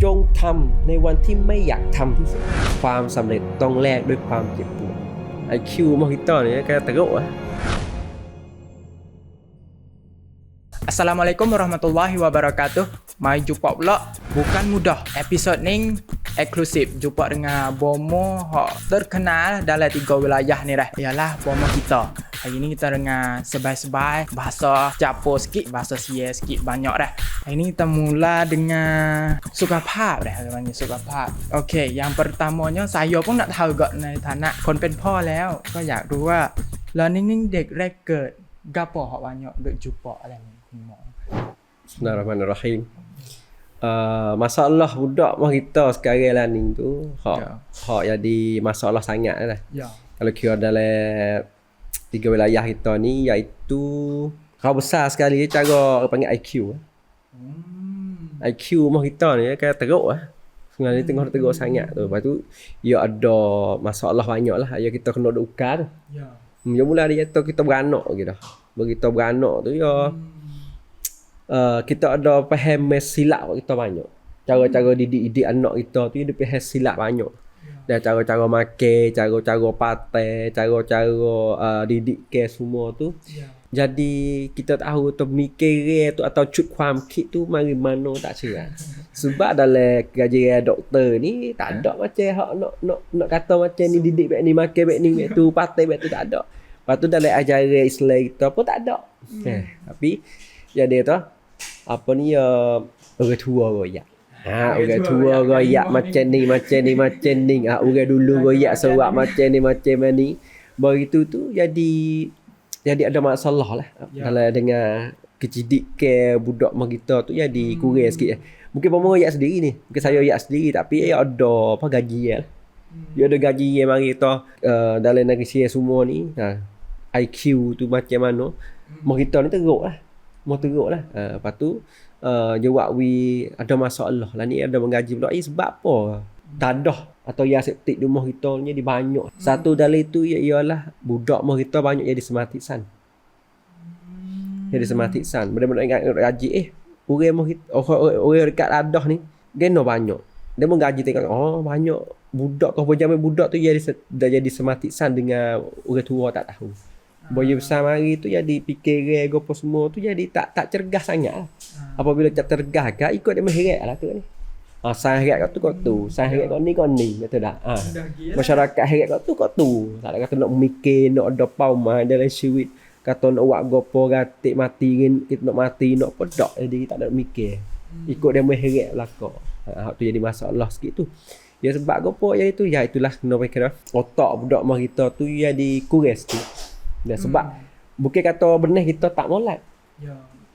จงทำในวันที่ไม่อยากทำที่สุดความสำเร็จต้องแลกด้วยความเจ็บปวด IQ Mojito ni kayak teruk lah. Assalamualaikum warahmatullahi wabarakatuh. Mai jumpa pula Bukan Mudah. Episod ni eksklusif jumpa dengan bomo hak terkenal dalam 3 wilayah ni dah. Ialah bomo kita. Hari ni kita dengan sebai-sebai bahasa Japo sikit, bahasa Sia sikit banyak dah. Hari ni kita mula dengan sukhภาพ dah, kita panggil sukhภาพ. Okey, yang pertamanya saya pun nak tahu gakในฐานะคนเป็นพ่อแล้วก็อยากรู้ว่าแล้วนิ่งๆเด็กแรกเกิด gapo hak banyak duk jumpa dalam Bismillahirrahmanirrahim. Masalah budak kita sekarang lah ni tu hak jadi masalah sangat lah. Ya. Kalau kira dalam 3 wilayah kita ni iaitu kau besar sekali cara panggil IQ. IQ mah kita ni kayak teruk lah. Sebenarnya tengok teruk sangat tu. Lepas tu ia ada masalah banyak lah. Ya kita kena ukar tu. Ya. Mula dia kata kita beranak gitu. Begitu beranak tu ya kita ada faham silap kita banyak. Cara-cara didik anak kita tu dia faham silap banyak. Dan cara-cara makan, cara-cara patai, cara-cara didik ke semua tu. Jadi kita tahu tu mikir tu atau cutความคิด tu mari mana tak cerah. Sebab dalam kajian doktor ni tak ada macam hak nak kata macam ni didik baik ni makan baik ni baik tu patai baik tu tak ada. Lepas tu dalam ajaran Islam kita pun tak ada. Tapi jadi tu apa ni orang tua royak. Orang tua royak macam ni. Orang dulu royak serak macam ni. Begitu tu jadi ada masalah lah. Kalau dengan kecidikan budak kita tu jadi kurang sikit. Mungkin pun royak sendiri ni. Mungkin saya royak sendiri tapi ada apa gaji lah. Dia ada gaji yang mari kita dalam negeri Sia semua ni. IQ tu macam mana. Kita ni teruk lah. Lepas tu jawab ada masalah lah ni ada menggaji pula sebab apa dadah atau ya septik di rumah kita ni di banyak. Satu dari itu ialah budak rumah kita banyak jadi sematisan. Benar-benar ingat gaji orang rumah kita orang dekat dadah ni geno banyak. Dia menggaji tengok banyak budak kau berjamai budak tu jadi sematisan dengan orang tua tak tahu. Boya besar mari tu jadi fikiran apa semua tu jadi tak cergas sangat lah. Apabila tak cergas kan ikut dia mengheret lah tu ni. Saya heret kau tu. Saya heret kau ni betul tak? Masyarakat heret kau tu. Tak ada kata nak mikir, nak ada paumah dalam syuit. Kata nak buat gopo gatik mati kita nak mati nak pedak jadi tak ada mikir. Ikut dia mengheret belaka. Hak tu jadi masalah sikit tu. Ya sebab gopo jadi tu ya itulah kena fikir otak budak mah kita tu jadi kurang sikit. Dan sebab bukan kata benar kita tak molek.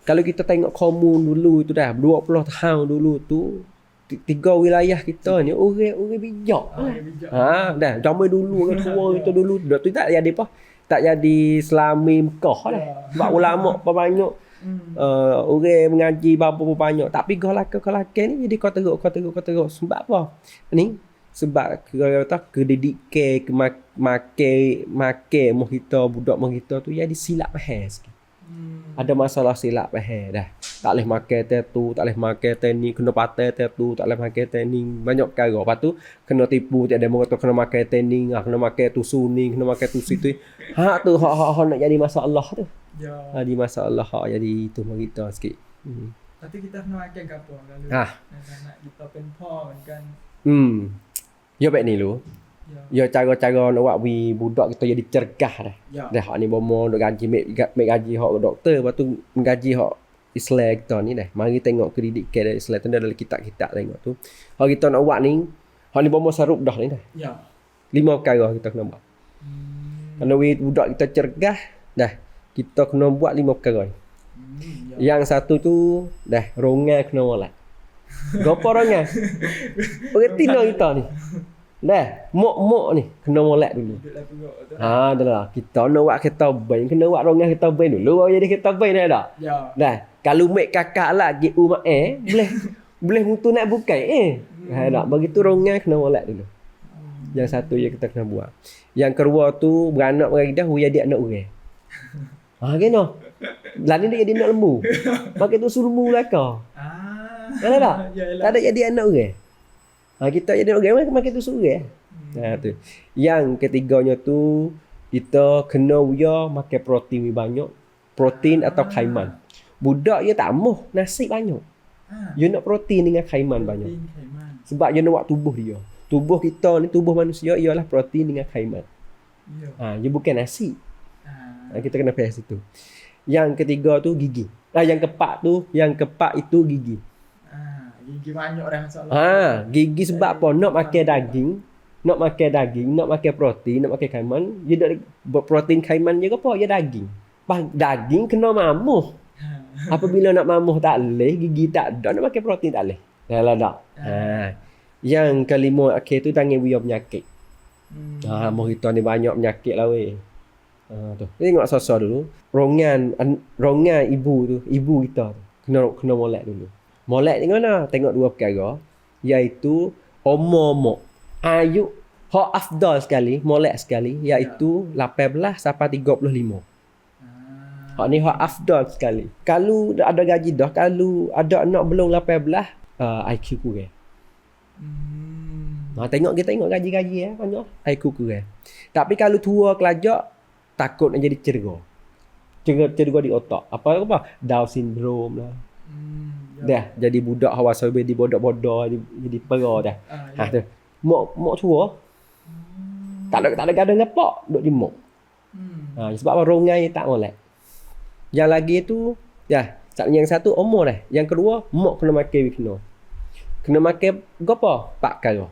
Kalau kita tengok komun dulu tu dah 20 tahun dulu tu 3 wilayah kita ni orang bijak. Dah zaman dulu orang tua kita dulu tu tak jadi apa? Tak jadi Islami Mekah dah. Sebab ulama banyak orang mengaji berapa banyak. Tapi golak-golak ni jadi kau teruk. Sebab apa? Ni sebab kedidikan makan mohita budak mohita tu jadi silap faham sikit. Ada masalah silap faham dah. Tak boleh makan tu, tak boleh makan ni, kena patai tu, tak boleh makan ni, banyak perkara. Lepas tu kena tipu tiada demo kata kena makan ni, kena makan tu suni, kena makan tu situ. Tu hak nak jadi masalah tu. Jadi masalah hak jadi itu mohita sikit. Tapi kita kena makan gapo kalau nak kita pen pon kan. Ya baik ni lu. Ya cara-cara nak buat budak kita jadi cergah dah. Dah hak ni bomo dok gaji make gaji hak doktor lepas tu gaji hak Islam kita ni dah. Mari tengok pendidikan dari Islam tu dalam kitab-kitab tengok tu. Hak kita nak buat ni hak ni bomo sarup dah ni dah. 5 perkara kita kena buat. Kalau budak kita cergah dah kita kena buat 5 perkara. Yang satu tu dah rongai kena molek. Gapo rongai? Perhatikan kita ni. Dah, mok ni kena molek dulu. Dah kita nak buat kereta ban, kena buat rongai kereta ban dulu baru jadi kereta ban dah. Dah, kalau mek kakak lagi umat boleh mutu nak bukai tak begitu rongai kena molek dulu. Yang satu yang kita kena buat. Yang kedua tu beranak bagi dah jadi anak orang. Kena. Lain dia jadi anak lembu. Pakai tu sulmu lah kau. Ada tak? Yalah. Tak ada jadi anak orang. Kita jadi anak orang makin tusuk orang. Tu. Yang ketiganya tu kita kena makan protein banyak. Protein atau khaiman. Budak dia tak mahu nasi banyak. Dia nak protein dengan khaiman banyak. Sebab dia nak buat tubuh dia. Tubuh kita ni, tubuh manusia ialah protein dengan khaiman. Dia bukan nasi. Kita kena faham situ. Yang ketiga tu gigi. Yang keempat itu gigi. Gigi banyak dah masalah. Gigi sebab apa? Nak makan daging, nak makan protein, nak makan khaiman. Dia nak protein khaiman je ke apa? Dia daging. Daging kena mamuh. Apabila nak mamuh tak boleh, gigi tak ada, nak makan protein tak boleh. Yalah tak. Yang kelima akhir tu tangan buaya penyakit. Moh kita ni banyak penyakit lah weh. Tu. Tengok sosok dulu. Rongan ibu kita tu. Kena molek dulu. Molek ni mana? Tengok dua perkara. Iaitu umur. Ayu hak afdal sekali, molek sekali, iaitu 18 sampai 35. Hak ni hak afdal sekali. Kalau ada gaji dah, kalau ada anak belum 18, IQ kurang. Tengok gaji-gaji banyak IQ kurang. Tapi kalau tua kelajak, takut nak jadi cerga di otak. Apa Down syndrome lah. Dah jadi budak hawa sabi di bodoh-bodoh, jadi pera dah. Tu. Mok tua. Tak ada gaduh ngapak, duk di mok. Sebab rongai tak molek. Yang lagi tu, yang satu umur dah. Yang kedua, mok kena makan kena makan gapo? 4 kali.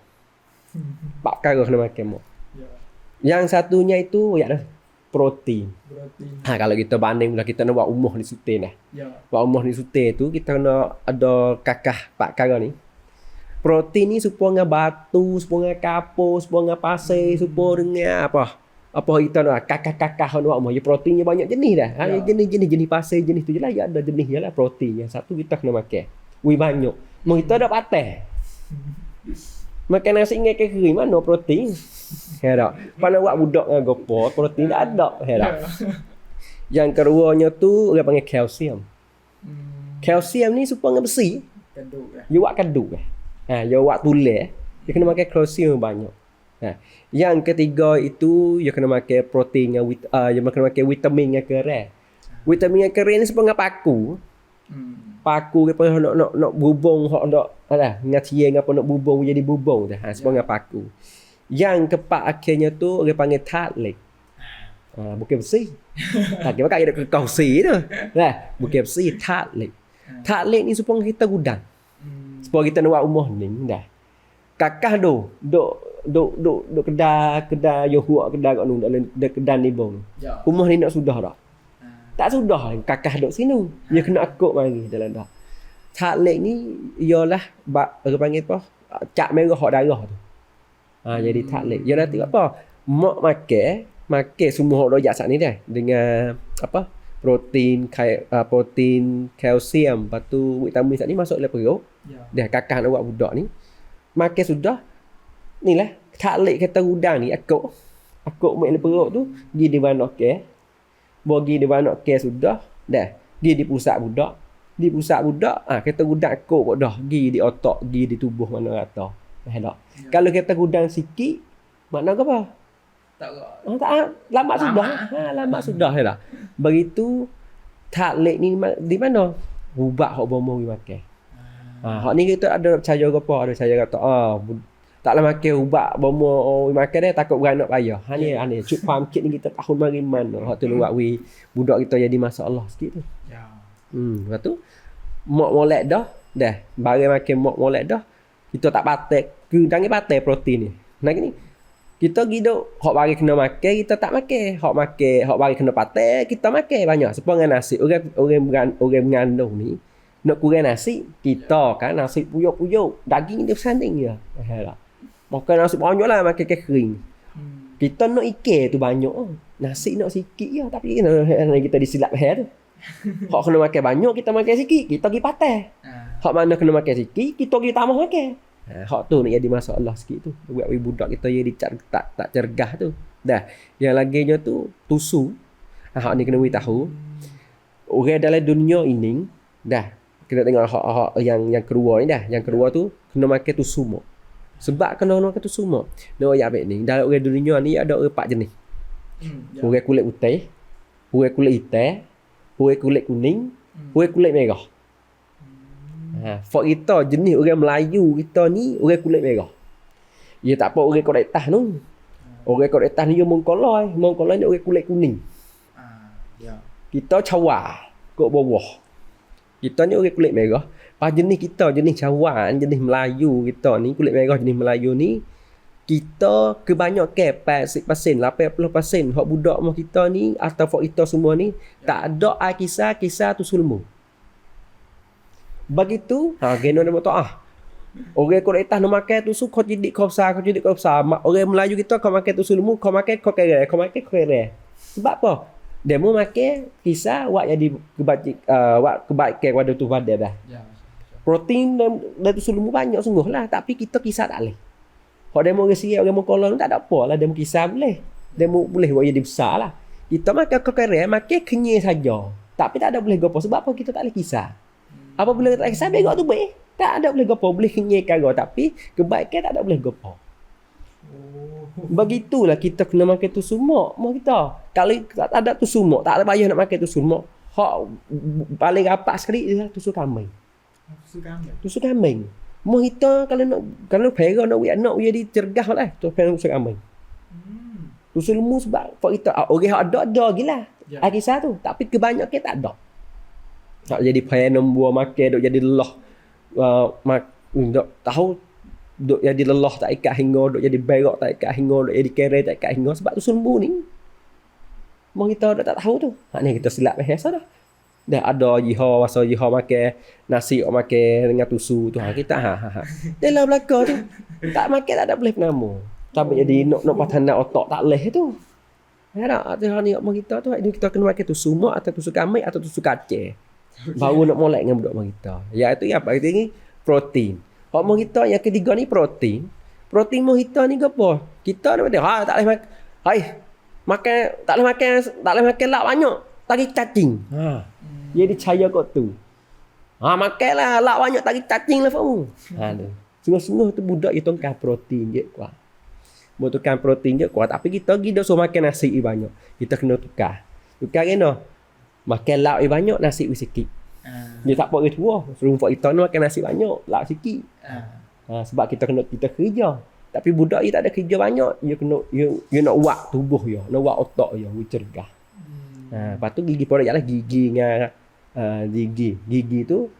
4 kali kena makan mok. Yang satunya itu protein. Kalau kita banding pula kita nak buat umur ni sutin dah. Buat umur ni sutin tu kita kena ada kakah 4 kali ni. Protein ni supaya dengan batu, supaya dengan kapur, supaya dengan pasir, supaya dengan apa kita nak kakah-kakah nak buat umur. Proteinnya banyak jenis dah. Jenis pasir jenis tu je lah. Ada jenis je lah protein. Yang satu kita kena makan. Banyak. Mau kita ada patah. Makan nasi dengan kering mana protein? Herak. Pada buat budak dengan gopo, protein tak ada. Herak. Yang keduanya tu orang panggil kalsium. Kalsium ni supaya dengan besi. Dia buat kaduk. Dia buat tulang. Dia kena makan kalsium banyak. Yang ketiga itu dia kena makan protein dengan dia kena makan vitamin dengan keras. Vitamin dengan keras ni supaya dengan paku. Paku ke apa nak bubung hak nak dengan tiang apa nak bubung jadi bubung dah sebab dengan paku. Yang keempat akhirnya tu orang panggil tatlik. Bukan besi. Kita pakai ada kausi tu. Bukan besi, tatlik. Tatlik ni supaya kita gudang. Supaya kita nak buat rumah ni dah. Kakah duk kedai yo huak kedai kat nu dalam kedai ni bong. Rumah ni nak sudah dah. Tak sudah kakah duduk sini. Dia kena akut mari dalam dah. Tatlik ni ialah orang panggil apa? Cak merah hak darah tu. Jadi tatlik. Dia nanti apa? Mak makan semua hak rojak sat ni dah dengan apa? Protein, kalsium, lepas tu vitamin sat ni masuk dalam perut. Dah kakah nak buat budak ni. Makan sudah. Inilah tatlik kata udang ni akut mak dalam perut tu pergi di mana okey. Bagi dia banyak kes sudah dah pergi di pusat budak kita gudang kok dah pergi di otak pergi di tubuh mana rata dah kalau kita gudang sikit makna apa tak lama sudah dah begitu tatlik ni di mana ubat hak bomo makan hak ni kita ada percaya apa ada percaya kata taklah makan ubat bomo makan dia takut beranak payah. Ni cuk faham kit ni kita tahun mari mana. Hak tu buat budak kita jadi masalah sikit tu. Lepas tu mak molek dah. Barang makan mak molek dah. Kita tak patek. Jangan patek protein ni. Nah ni kita giduk hak bagi kena makan kita tak makan. Hak bagi kena patek kita makan banyak. Sepang dengan nasi. Orang mengandung ni nak kurang nasi kita kan nasi puyuk-puyuk daging dia bersanding je. Makan nasi banyak lah makan kering. Kita nak ikan tu banyak. Nasi nak sikit je. Tapi kita disilap hair tu. Hak kena makan banyak, kita makan sikit. Kita pergi patah. Hak mana kena makan sikit, kita pergi tambah makan. Hak tu nak jadi masalah sikit tu. Buat budak kita jadi tak cergah tu. Dah. Yang laginya tu, tusu. Hak ni kena tahu. Orang dalam dunia ini, dah. Kena tengok hak yang kedua ni dah. Yang kedua tu kena makan tu semua. Sebab kena makan tu semua. Nak ayat baik ni. Dalam orang dunia ni ada 4 jenis. Orang kulit putih, orang kulit hitam, orang kulit kuning, orang kulit merah. For kita jenis orang Melayu kita ni orang kulit merah. Ya tak apa orang kulit atas tu. Orang kulit atas ni dia mengkolai ni orang kulit kuning. Kita Jawa kat bawah. Kita ni orang kulit merah. Pas jenis kita jenis Jawa, jenis Melayu kita ni kulit merah jenis Melayu ni kita kebanyakan 80%, 80% hak budak mah kita ni atau hak kita semua ni tak ada ai kisah tu sulmu. Begitu, kena nama taah. Orang kulit atas nak makan tu kau jidik kau besar. Orang Melayu kita kau makan tu sulmu, kau makan kau kere. Sebab apa? Demo makan kisah wak jadi kebaikan pada tu pada dah. Protein dan tu sulmu banyak sungguh lah, tapi kita kisah tak boleh. Kalau demo resi orang mengkolon tak ada apa lah, demo kisah boleh. Demo boleh buat jadi besar lah. Kita makan kere, makan kenyai saja. Tapi tak ada boleh gopo sebab apa kita tak boleh kisah. Apabila tak boleh kisah begok tu baik. Tak ada boleh gopo, boleh kenyai kara tapi kebaikan tak ada boleh gopo. Begitulah kita kena makan tu semua. Mau kita. Kalau tak ada tu semua, tak ada payah nak makan tu semua. Hak paling rapat sekali ialah tusuk kambing. Tusuk kambing. Mau kita kalau pera nak anak dia cergah lah tu tusuk kambing. Tusuk lemu sebab kita orang ada gila. Kisah tu, tapi kebanyakan tak ada. Tak jadi payah buah makan, dok jadi lelah. Dok tahu dok jadi lelah tak ikat hingga, dok jadi berak tak ikat hingga, dok jadi kere tak ikat hingga sebab tu sulmu ni. Mau kita dah tak tahu tu. Ni kita silap biasa dah. Dah ada masa makan nasi makan dengan tusu tu kita dalam belaka tu tak makan tak ada boleh penama. Tapi jadi nak patah otak tak leh tu. Tak ni mak kita tu kita kena makan tusu mak atau tusu kambing atau tusu kacang. Baru nak molek dengan budak mak kita. Ya itu apa kita ni protein. Hak mak kita yang ketiga ni protein. Protein mak kita ni apa? Kita nak tak boleh makan. Tak boleh makan lak banyak. Tagi cacing. Jadi cahaya kot tu. Makanlah lak banyak tagi cacing lah kamu. Tu. Sungguh-sungguh tu budak itu kan protein je kuat. Butuhkan protein je kuat tapi kita dah suruh makan nasi banyak. Kita kena tukar. Tukar kena. Makan lak banyak, nasi sikit. Dia tak apa tua. Suruh kita nak makan nasi banyak, lak sikit. Sebab kita kerja. Tapi budak dia tak ada kerja banyak, dia kena dia nak buat tubuh dia, nak buat otak dia, cergah. Lepas tu gigi pada jalan gigi dengan gigi tu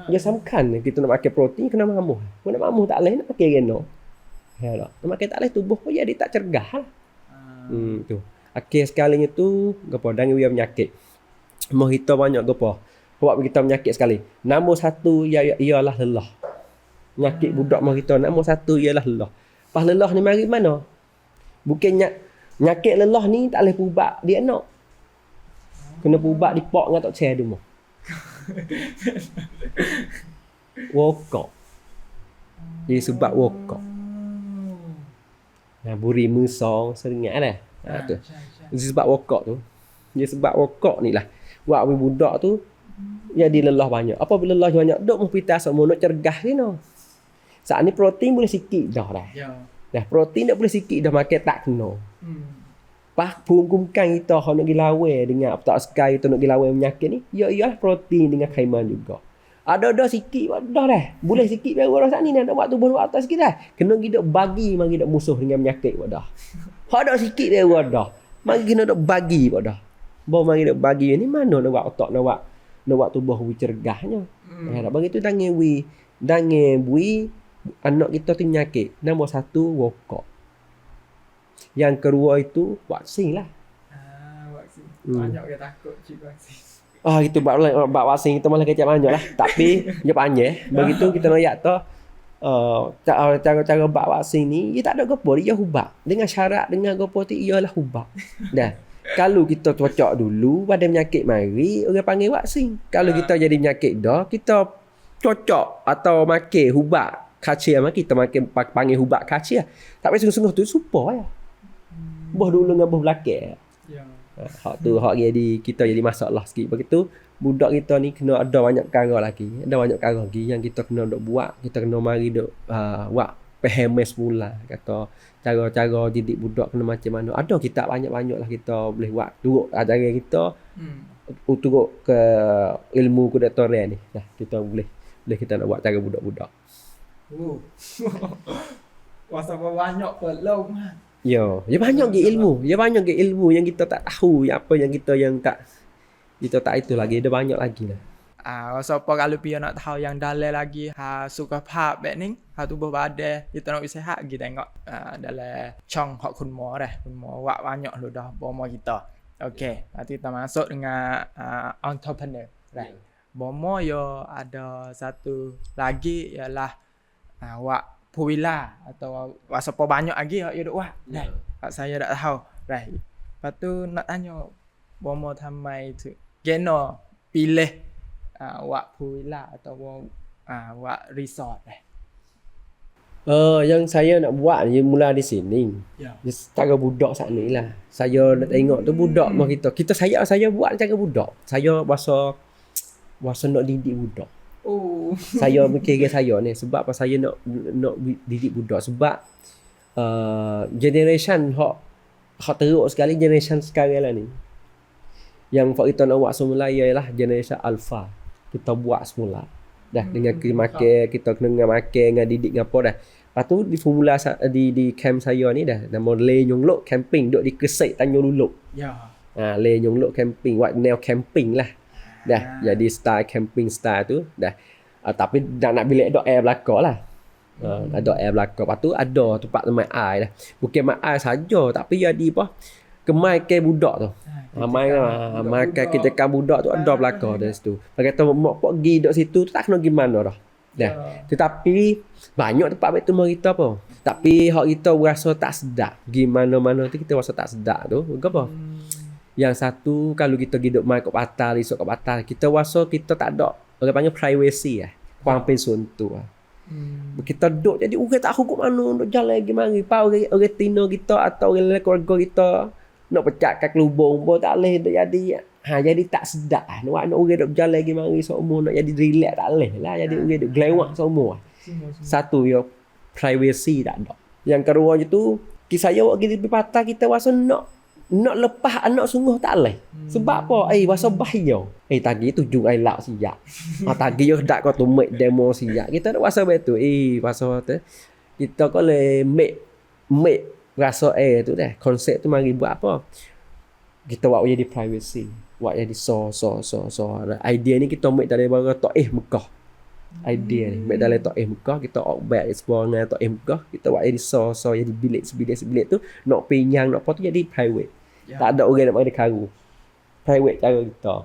dia samkan kita nak makan protein kena mamuh. Kalau nak mamuh tak boleh nak pakai reno. Ya tak. Nak makan tak boleh tubuh pun jadi tak cergah lah. Tu. Akhir sekalinya tu gapo dan dia penyakit. Mau kita banyak gapo. Buat kita penyakit sekali. Nombor satu ialah lelah. Penyakit budak mau kita nombor satu ialah lelah. Pas lelah ni mari mana? Bukannya penyakit lelah ni tak boleh pubat dia anak. Kena pubat di pok dengan tok ceh dulu. Wokok. Dia sebab wokok. Buri mesong seringat dah. Tu. Dia sebab wokok tu. Dia sebab wokok ni lah. Buat budak tu jadi lelah banyak. Apabila lelah banyak, duk mempita semua nak cergah ni no. Saat ni protein boleh sikit dah. Dah protein dah boleh sikit dah makan tak kena. Pas pungkumkan kita nak pergi lawan dengan tak sekai kita nak pergi lawan penyakit ni, ialah protein dengan khaiman juga. Ada sikit dah. Boleh sikit baru orang saat ni nak buat tubuh buat atas sikit dah. Kena kita bagi mari dak musuh dengan penyakit dah. Ada sikit baru dah. Mari kena dak bagi dah. Baru mari dak bagi ni mana nak buat otak nak buat tubuh cergahnya. Bagi tu dangan bui anak kita tu penyakit. Nombor satu wokok. Yang kedua itu vaksin lah. Vaksin. Banyak ke takut cik vaksin. Itu bab vaksin kita malah kecap banyak lah. Tapi dia panjang. Begitu kita nak ayat tu cara bab vaksin ni dia tak ada gapo dia hubak. Dengan syarat dengan gapo tu ialah hubak. Dah. Kalau kita cocok dulu pada penyakit mari orang panggil vaksin. Kalau kita jadi penyakit dah kita cocok atau makan hubak kacir kita makan panggil hubak kacir. Tapi sungguh-sungguh tu supaya ya. Boh dulu dengan boh belakang. Hak tu hak jadi kita jadi masalah sikit. Begitu budak kita ni kena ada banyak perkara lagi. Ada banyak perkara lagi yang kita kena duk buat. Kita kena mari duk buat faham semula. Kata cara-cara didik budak kena macam mana. Ada kita banyak-banyak lah kita boleh buat. Turut ajaran kita turut ke ilmu kedoktoran ni. Nah, kita boleh kita nak buat cara budak-budak. Masa banyak pelong. Ya banyak ke ilmu. Ya banyak ke ilmu yang kita tak tahu, apa yang kita tak itu lagi. Ada banyak lagi lah. Siapa kalau pia nak tahu yang dalam lagi suka phap bet ni, tubuh badan kita nak sihat kita tengok dalam chong hak kun mo dah. Kun mo wak banyak lu dah bomo kita. Okey, nanti kita masuk dengan entrepreneur. Right. Bomo yo ada satu lagi ialah wak puila atau wak siapa banyak lagi yo duk wak. Right. Saya tak tahu. Right. Lepas tu nak tanya bomo thamai tu geno pilih wak puila atau wak resort Yang saya nak buat ni mula di sini. Ya. Cara budak saat ni lah. Saya nak tengok tu budak mah kita saya buat cara budak. Saya bahasa nak didik budak. Oh. Saya mikir saya ni sebab apa saya nak didik budak sebab generation hak teruk sekali generation sekarang lah ni. Yang kita nak buat semula ialah generation alpha. Kita buat semula. Dah dengan kita kena makan dengan didik apa dah. Lepas tu di formula di camp saya ni dah nama Le Nyong Lok camping duk di Kesek Tanjung Luluk. Ya. Le Nyong Lok camping buat nail camping lah. Dah jadi style camping style tu dah. Tapi nak bilik dok air belakang lah. Ada air belakang. Lepas tu ada tempat tempat air dah. Bukan mak air saja tapi jadi apa? Kemai ke budak tu. Makan kita kan budak tu ada belakang dari situ. Kata mak pak pergi dok situ tu tak kena gimana dah. Dah. Tetapi banyak tempat betul kita apa. Tapi hak kita rasa tak sedap. Gimana-mana tu kita rasa tak sedap tu. Apa? Yang satu kalau kita pergi duk mai kat batal, esok kat batal, kita rasa kita tak ada orang panggil privacy lah. Kurang pensun tu lah. Kita duduk jadi orang tak tahu kat mana duk jalan gimana. Orang tino kita atau orang keluarga kita nak pecahkan kelubung pun tak boleh jadi jadi tak sedap lah. Nak orang duk berjalan lagi mari semua nak jadi relax tak boleh lah. Jadi orang duk gelewak semua. Satu ya privacy tak ada. Yang kedua je tu kisah saya pergi di patah kita rasa nak lepas anak sungguh tak boleh. Sebab apa? Rasa bahaya. Tadi tujuh ai lak siap. Tadi yo dak kau tumek demo siap. Kita nak rasa betul. Rasa tu kita kau le make rasa tu dah. Konsep tu mari buat apa? Kita buat jadi privacy. Buat jadi so. Idea ni kita make dari bara Taif Mekah. Idea ni make dari Taif Mekah, kita outback explore dengan Taif Mekah, kita buat jadi so jadi bilik tu nak pinyang nak apa tu jadi private. Tak ada orang nak mari karu. Private cara kita.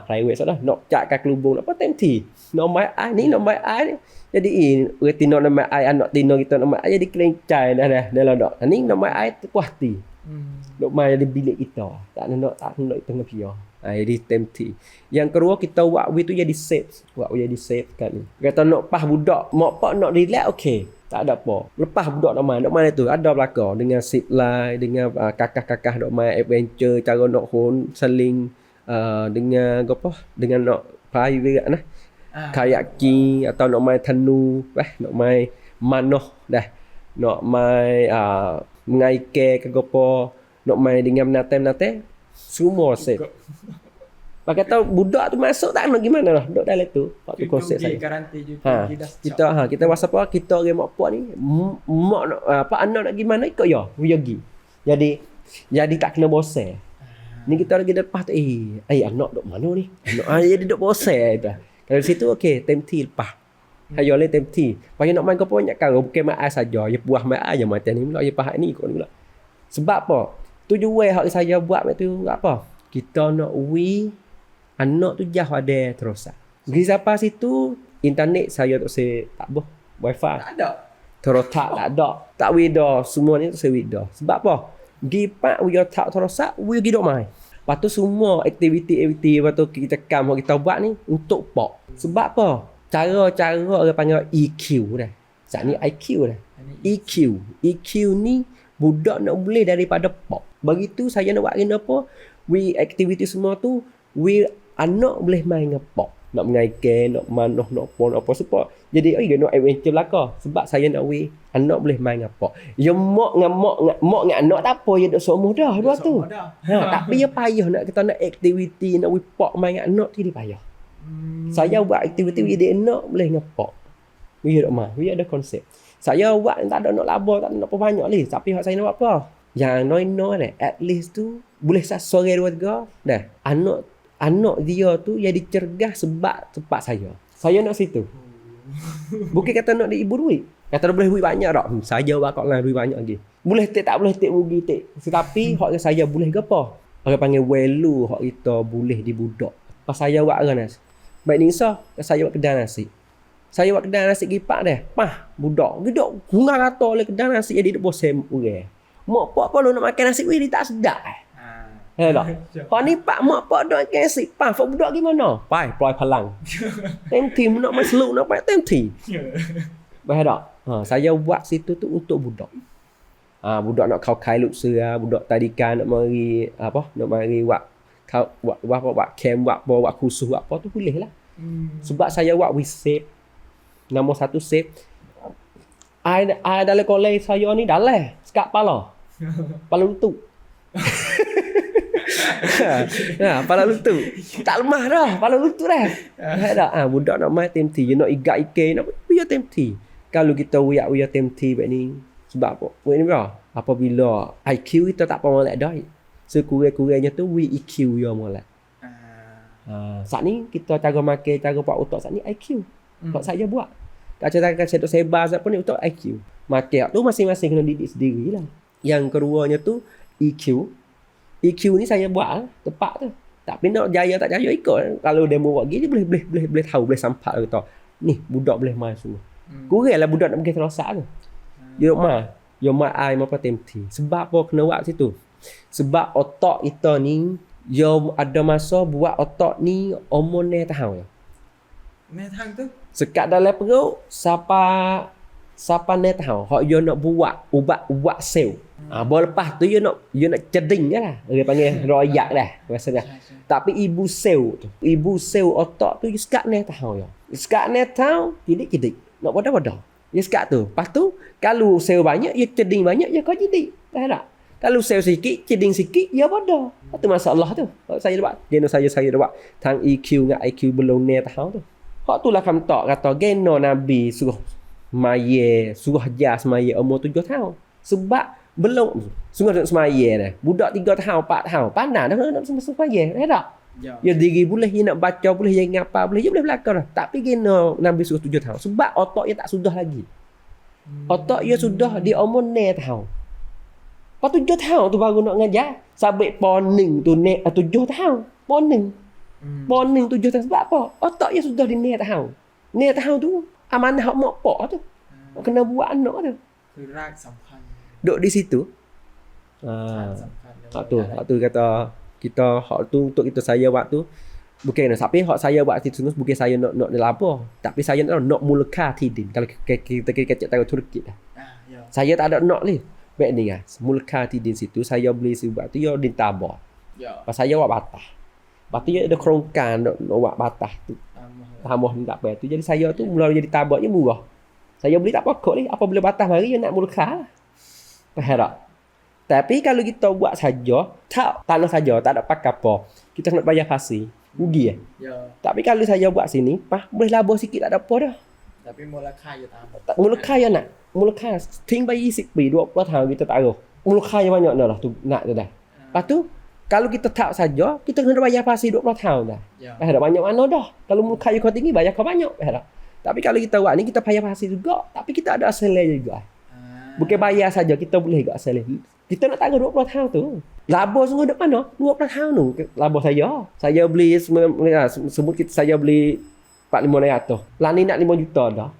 Private sudah nak cakkan kelubung apa tempti. Nak mai ai ni nak mai ai ni. Jadi orang tino nak mai ai anak tino kita nak mai ai jadi kelencai dah dak. Ni nak mai ai tu puas hati. Nak mai jadi bilik kita. Tak nak tengah pia. Jadi tempti. Yang kedua kita buat we tu jadi safe. Buat we jadi safe kali. Kata nak pas budak, mak pak nak relax okey. Tak ada apa. Lepas budak nak main tu ada belakang dengan zip line, dengan kakak-kakak nak main adventure, cara nak seling dengan apa? Dengan nak private nah. Kayaking atau nak main thanu, nak main manoh dah. Nak main mengaike ke apa, nak main dengan menate-menate, semua safe. Pakai tahu budak tu masuk tak nak gimana lah. Duduk dalam tu. Waktu konsep saya. Garanti juga. Kita rasa apa? Kita orang mak puak ni mak nak apa anak nak gimana ikut ya. We pergi. Jadi tak kena bosan. Ni kita lagi lepas tu anak duk mana ni? Anak jadi duk bosan tu. Kalau situ okey, tempti lepas. Hayo le tempti. Pagi nak main ke banyak kan bukan mak saja. Ya buah mak je macam ni pula. Ya pahak ni ikut ni pula. Sebab apa? Tujuan hak saya buat tu apa? Kita nak anak tu jauh ada terusan. Pergi siapa situ internet saya tak tak boh wifi. Tak ada. Terus tak ada. Tak wida semua ni tu saya wida. Sebab apa? Pergi pak we tak terusan, we pergi dok main. Lepas tu semua aktiviti lepas tu kita kam kita buat ni untuk pok. Sebab apa? Cara orang panggil EQ dah. Saat ni IQ dah. EQ ni budak nak boleh daripada pop. Begitu saya nak buat apa? We aktiviti semua tu we anak boleh main ngepok, nak mengaikkan, nak manoh, nak apa sebab jadi nak adventure belaka sebab saya nak anak boleh main ngepok. Ya mak dengan anak tak apa, ya dak seumur dah dua tu. Tapi ya payah nak kita nak aktiviti nak wipok main dengan anak tu dia payah. Saya buat aktiviti dia anak boleh ngepok. Ya dak mah, ya ada konsep. Saya buat tak ada nak labor, tak ada nak apa banyak ni. Tapi hak saya nak buat apa? Yang noy-noy ni, at least tu boleh sore 2-3 dah. Anak dia tu jadi cergas sebab tempat saya. Saya nak situ. Bukan kata nak ibu duit. Kata boleh duit banyak tak? Saya bakal lah duit banyak lagi. Boleh tak boleh tak rugi tak. Tetapi hak saya boleh ke apa? Orang panggil value hak kita boleh dibudak. Pas saya buat kan nasi. Baik ni sah, saya buat kedai nasi. Saya buat kedai nasi gipak dah. Pah, budak. Budak hungar kata oleh kedai nasi jadi duk bosan orang. Mak pak apa nak makan nasi dia tak sedap. Tak. Kau ni pak mak pak dak makan nasi. Pah, fak budak gimana? Pai, ploy palang. Temti nak main seluk nak pakai temti. Baik tak? Saya buat situ tu untuk budak. Budak nak kau kai lut sera, budak tadikan nak mari apa? Nak mari buat camp, buat khusus buat apa tu boleh lah. Sebab saya buat save. Nombor 1 save. Ai dalam kolej saya ni dalam sekat pala. Pala lutut. Pala lutut. Tak lemah dah, pala lutut dah. Tak. Budak nak main temti, nak igat ikan, nak biar temti. Kalau kita uyak temti baik ni sebab apa? Buat ni berapa? Apabila IQ kita tak molek dah. Sekurang-kurangnya tu EQ ya molek. Saat ni kita cara makan, cara buat otak saat ni IQ. Kalau saya buat. Kata saya sebar siapa ni otak IQ. Makan tu masing-masing kena didik sendirilah. Yang keduanya tu EQ. EQ ni saya buat tepat tu. Tapi nak jaya tak jaya ikut. Kalau demo buat gini boleh tahu, boleh sampai kata. Ni budak boleh main semua. Kuranglah budak nak pergi terosak tu. Yo mai apa temti. Sebab apa kena buat situ? Sebab otak kita ni yo ada masa buat otak ni umur ni tahu. Ni tang tu. Sekat dalam perut siapa ni tahu. Hak yo nak buat ubat sel. Baru lepas tu yo nak ceding lah. Dia panggil royak dah rasanya. Tapi ibu sel otak tu sekat ni tahu yo. Sekat ni tahu kidik. Nak bodoh-bodoh. Ya sekat tu. Lepas tu kalau sel banyak ya ceding banyak ya kau kidik. Tak. Kalau sel sikit, ceding sikit, ya bodoh. Itu masalah tu. Saya dapat. Geno saya dapat. Tang EQ dengan IQ belum ni tahu tu. Hak tu lah kamu tak kata geno Nabi suruh jas maya umur 7 tahun. Sebab belum sungguh semaya dah. Budak 3 tahun, 4 tahun. Pandai dah nak semaya. Tak? Ya diri boleh dia nak baca, boleh dia ngapa, boleh dia boleh belakang dah. Tapi geno Nabi suruh 7 tahun. Sebab otak dia tak sudah lagi. Otak dia sudah di umur 9 tahun. Lepas 7 tahun tu baru nak ngajar. Sampai poning tu 7 tahun. Poning 7 tahun. Sebab apa? Otak dia sudah di 9 tahun. 9 tahun tu amanah hak mak pak tu. Kena buat anak tu. คือรากสำคัญ Duduk di situ. สำคัญ Hak tu kata kita hak tu untuk kita saya buat tu bukan tapi hak saya buat situ bukan saya nak lapor. Tapi saya nak mulka tidin. Kalau kita kecek tahu Turki dah. Saya tak ada nak ni. Baik ni lah. Mulka tidin situ saya beli sebab tu ya din tabah. Pas saya buat batah. Lepas tu dia ada kerongkan nak buat batah tu. Tambah ni tak apa tu. Jadi saya tu mula jadi tabaknya murah. Saya beli tak pokok ni. Apabila batah mari dia nak mulka. Faham tak? Tapi kalau kita buat saja, tanah saja, tak ada pakai apa. Kita nak bayar pasir. Rugi Tapi kalau saya buat sini, boleh labur sikit tak ada apa dah. Tapi มูลค่าอยู่ตาม Tak mulka ya nak. Mulka ting bayi 20 ปี 20 tahun kita taruh. Mulka yang banyak dah lah tu nak tu dah. Lepas tu kalau kita tak saja, kita kena bayar pasir 20 tahun dah. Ada banyak mana dah. Kalau mulka kau tinggi bayar kau banyak. Tapi kalau kita buat ni kita bayar pasir juga, tapi kita ada asalnya juga. Bukan bayar saja, kita boleh juga asalnya. Kita nak taruh 20 tahun tu. Labor sungguh dekat mana? 20 tahun tu labor saya. Saya beli sebut kita saya beli 4,500. Lani nak 5 juta dah.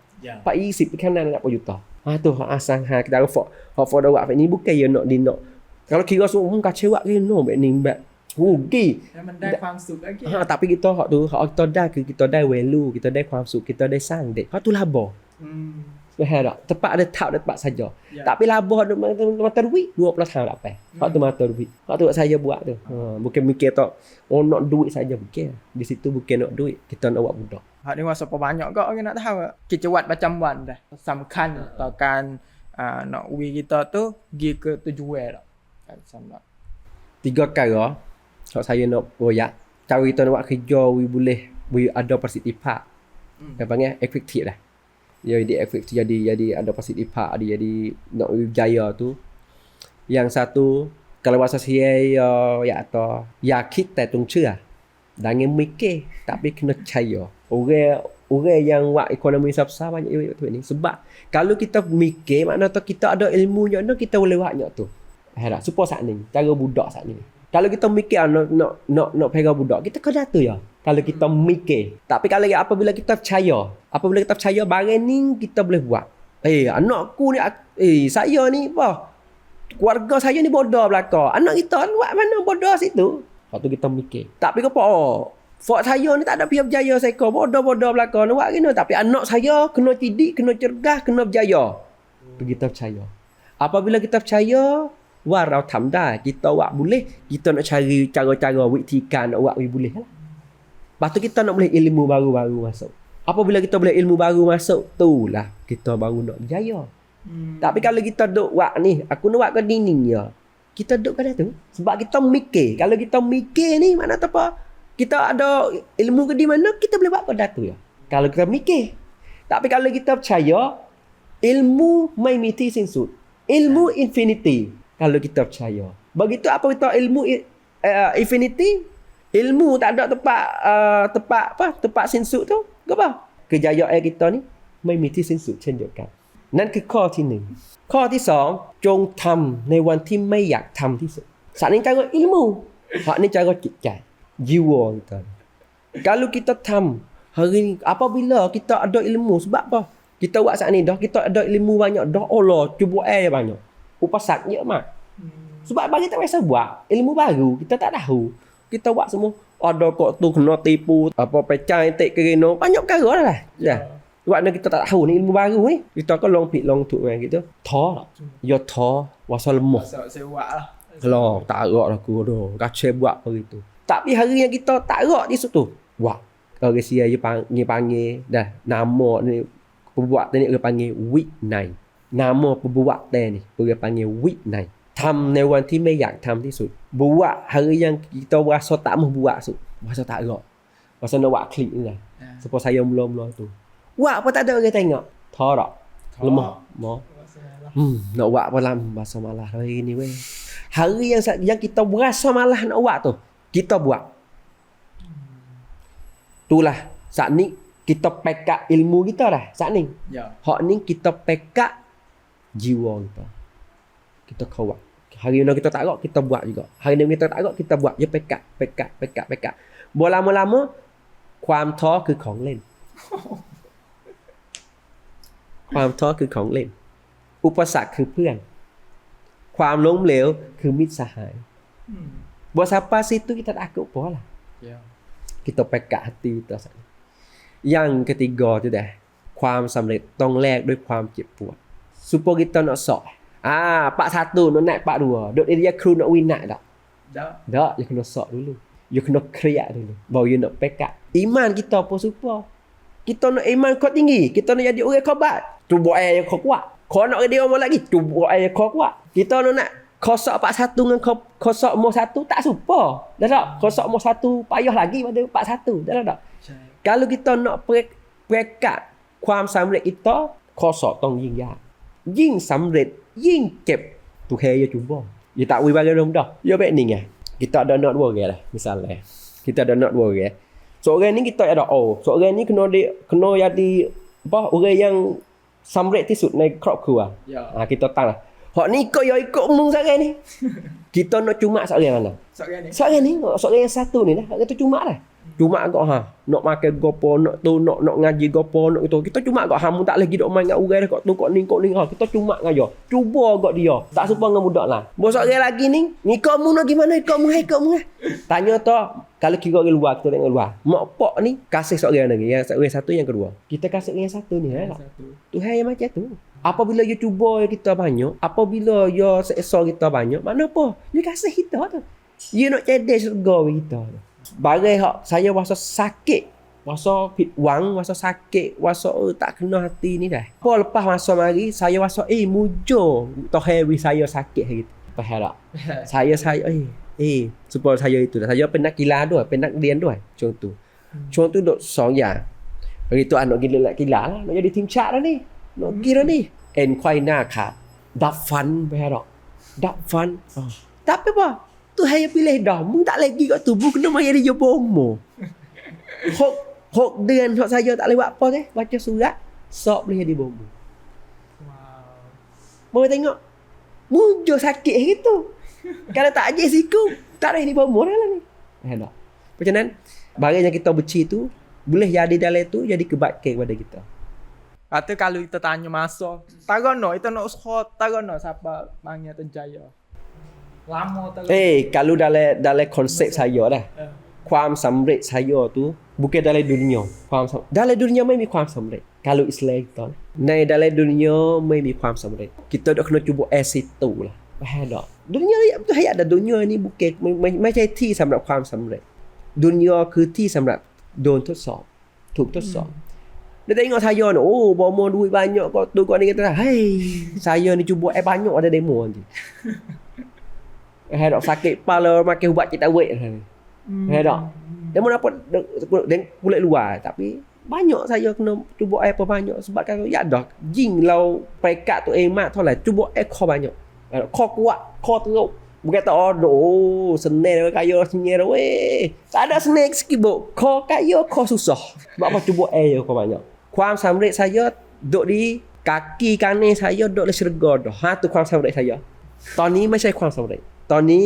Pak isi kanan nak 4 juta. Tu asang kita taruh for the work ni bukan ya nak dinok. Kalau kira semua kacau ke no bet ni bet. Rugi. แล้วมันได้ความสุขไอ้ Tapi kita hak tu kita dah value, kita dahความสุข kita dah sang dek. Hak tu labor. Faham tak? Tepat ada tak ada tepat saja. Ya. Tapi labah ada mata duit 20 tahun tak apa. Hak tu mata duit. Hak tu saya buat tu. Bukan mikir tak nak duit saja bukan. Di situ bukan nak duit, kita nak buat budak. Hak ni masa banyak kau orang nak tahu. Kecewat macam wan dah. Sambkan takkan nak uwi kita tu pergi ke tujuan tak. Kan sama. 3 perkara hak saya nak royak. Cara kita nak buat kerja boleh ada positifak. Yang panggil efektif lah. Jadi efektif jadi ada positifak, jadi nak berjaya tu. Yang satu kalau bahasa saya ya atau ya kita tung cia. Jangan mikir tapi kena percaya. Orang yang buat ekonomi besar banyak tu ni sebab kalau kita mikir makna tu kita ada ilmu nya kita boleh buatnya tu. Faham tak? Supaya saat ni cara budak saat ni. Kalau kita mikir nak pegang budak, kita kena tu ya. Kalau kita mikir. Tapi kalau apabila kita percaya barang ni kita boleh buat. Anakku ni saya ni apa? Keluarga saya ni bodoh belaka. Anak kita buat mana bodoh situ? Waktu kita mikir. Tapi apa? Fort saya ni tak ada pihak berjaya saya kau. Bodoh belaka nak buat gini. Tapi anak saya kena cidik, kena cergas, kena berjaya. Kita percaya. Apabila kita percaya, wahเราทำได้ kita buat boleh, kita nak cari cara-cara wikikan nak buat boleh lah. Lepas tu kita nak boleh ilmu baru-baru masuk. Apabila kita boleh ilmu baru masuk, tu lah kita baru nak berjaya. Tapi kalau kita duk buat ni, aku nak buat ke dinding ya. Kita duk kat tu sebab kita mikir. Kalau kita mikir ni mana tak apa? Kita ada ilmu ke di mana, kita boleh buat pada tu ya. Kalau kita mikir. Tapi kalau kita percaya, ilmu mai miti sinsut. Ilmu infinity. Kalau kita percaya. Begitu apa kita ilmu infinity, ilmu tak ada tempat sinsut tu. Apa? Kejayaan kita niไม่มีที่สิ้นสุดเช่นเดียวกันนั่นคือข้อที่1ข้อที่2จงทำในวันที่ไม่อยากทำที่สุด Saat ni cara ilmu, hak ni caraจิตใจ jiwa kita. Kalau kita hari ni apabila kita ada ilmu sebab apa? Kita buat saat ni dah kita ada ilmu banyak dah Allah cuba banyak. Upasak je mak. Sebab bagi tak biasa buat ilmu baru, kita tak tahu. Kita buat semua ada kok tu kena tipu apa pecah tek kerena banyak perkara lah. Ya. Sebab kita tak tahu ni ilmu baru ni. Kita kan long tu kan gitu. Tho. Ya tho wasal lemah. Saya buat lah. Kalau tak rak aku dah. Kacau buat begitu. Tapi hari yang kita tak rak di situ. Wah. Orang sia dia panggil dah nama ni pembuat ni dia panggil week 9. Nama pembuat ni dia panggil week 9. ทำในวันที่ไม่อยากทำที่สุด buat hari yang kita rasa tak mau buat tu, rasa tak rak, rasa nak buat klik ni lah. Sebab saya mula-mula tu buat apa tak ada orang tengok, tak lemah mau nak buat apa lam bahasa malas hari ni weh. Hari yang kita berasa malas nak buat tu kita buat. Itulah saat ni kita pekat ilmu kita dah saat ni. Hak ni kita pekat jiwa kita. Kita kawat. Hari ni kita tak rak, kita buat juga. Hari ni kita tak rak, kita buat. Ya pekat. Bo lama-lama ความท้อคือของเล่น ความท้อคือของเล่น อุปสรรคคือเพื่อน ความล้มเหลวคือมิตรสหาย Buat sampai situ kita tak takut apa lah. Kita pekat hati kita saat ni. Yang ketiga tu dah, ความสำเร็จต้องแลกด้วยความเจ็บปวด Supaya kita nak sok. Pak 1 nak naik pak 2. Duk dia kru nak win nak tak? Tak, dia kena sok dulu. Dia kena kriak dulu. Baru dia nak pekat. Iman kita apa supaya? Kita nak iman kau tinggi. Kita nak jadi orang khabat. Tu buat yang kau kuat. Kau nak dia orang lagi. Tu buat yang kau kuat. Kita nak kau sok pak 1 dengan kau sok mo 1 tak supaya. Dah tak? Kau sok mo 1 payah lagi pada pak 1. Dah tak? Kalau kita nak pekat ความสำเร็จ kita ข้อสอบต้องยิ่งยากยิ่งสำเร็จยิ่งเจ็บ tu kaya cuba dia tak boleh bagi dah dia baik ni kita ada nak 2 orang lah misalnya kita ada nak 2 orang seorang ni kita ada seorang ni kena jadi apa orang yang สำเร็จที่สุดในครอบครัว kita tang lah hak ni ikut umum seorang ni kita nak cuma seorang mana seorang ni seorang yang satu ni lah kita cuma lah Cuma agak nak makan gopo, nak tu, nak ngaji gopo, nak itu. Kita cuma agak hamu tak lagi dok main dengan orang dah kok tu kok ni. Kita cuma ngaja. Cuba agak dia. Tak serupa dengan budak lah. Bosok orang lagi ni, kamu nak gimana? Kamu. Tanya tu, kalau kira orang luar, kita tengok luar. Mak pak ni kasih seorang lagi. Yang orang satu, yang kedua. Kita kasih yang satu ni lah. Tuhan yang macam tu. Apabila dia cuba kita banyak, apabila dia seksa kita banyak, mana apa? Dia kasih kita tu. Dia nak cedek syurga kita tu. Bagai hak saya rasa sakit, rasa pitwang, rasa sakit, rasa tak kena hati ni dah. Apa lepas masa mari saya rasa mujur tohewi saya sakit hari tu. Faham tak? saya supaya saya itu dah. Saya pernah kila tu, pernah dian tu. Contoh duk song ya. Hari tu anak gila nak kila lah, nak jadi tim chat dah ni. Nak kira ni. En kwaiหน้า ขาด ดับฟัน faham tak? ดับฟัน. Tapi apa? Tu saya pilih dah. Mu tak lagi kat tu. Mu kena mari dia bomo. Hok ดือน hok saya tak boleh buat apa teh. Baca surat. Sok boleh jadi bomo. Wow. Mau tengok. Mujur sakit gitu. Kalau tak aje siku, tak boleh jadi bomo dah lah ni. Tak. Macamนั้น barang yang kita benci tu boleh jadi dalam tu jadi kebaikan kepada kita. Kata kalau kita tanya masa, tagono kita nak sekolah, tagono siapa panggil terjaya. Lama tagono. Kalau dalam konsep saya dah. ความสำเร็จ saya tu bukan dalam dunia. Dalam dunia ไม่มีความสำเร็จ kalau Islam kita.ใน dalam dunia ไม่มีความสำเร็จ kita dah kena cuba situ lah. Faham tak? Dunia betul hayat dah dunia ni bukan ไม่ใช่ที่สำหรับความสำเร็จ dunia คือที่สำหรับโดนทดสอบ ถูกทดสอบ Dia tengok saya ni, bomo duit banyak kau tu kau ni kata, "Hei, saya ni cuba banyak ada demo nanti." Hai dok sakit kepala makan ubat kita wet. Hai dok. Demo dapat kulit luar tapi banyak saya kena cuba apa banyak sebab kan ya dah jing lau pekat tu mak thôi là cuba kho banyak. Kho kuat, kho teruk. Bukan tak senang kaya senyera weh. Tak ada senang sikit bok. Kho kaya, kho susah. Sebab apa cuba je kho banyak. ความสำเร็จ saya duduk di kaki kanan saya duduk di syurga dah. Tu ความสำเร็จ saya. ตอนนี้ไม่ใช่ความสำเร็จ ตอนนี้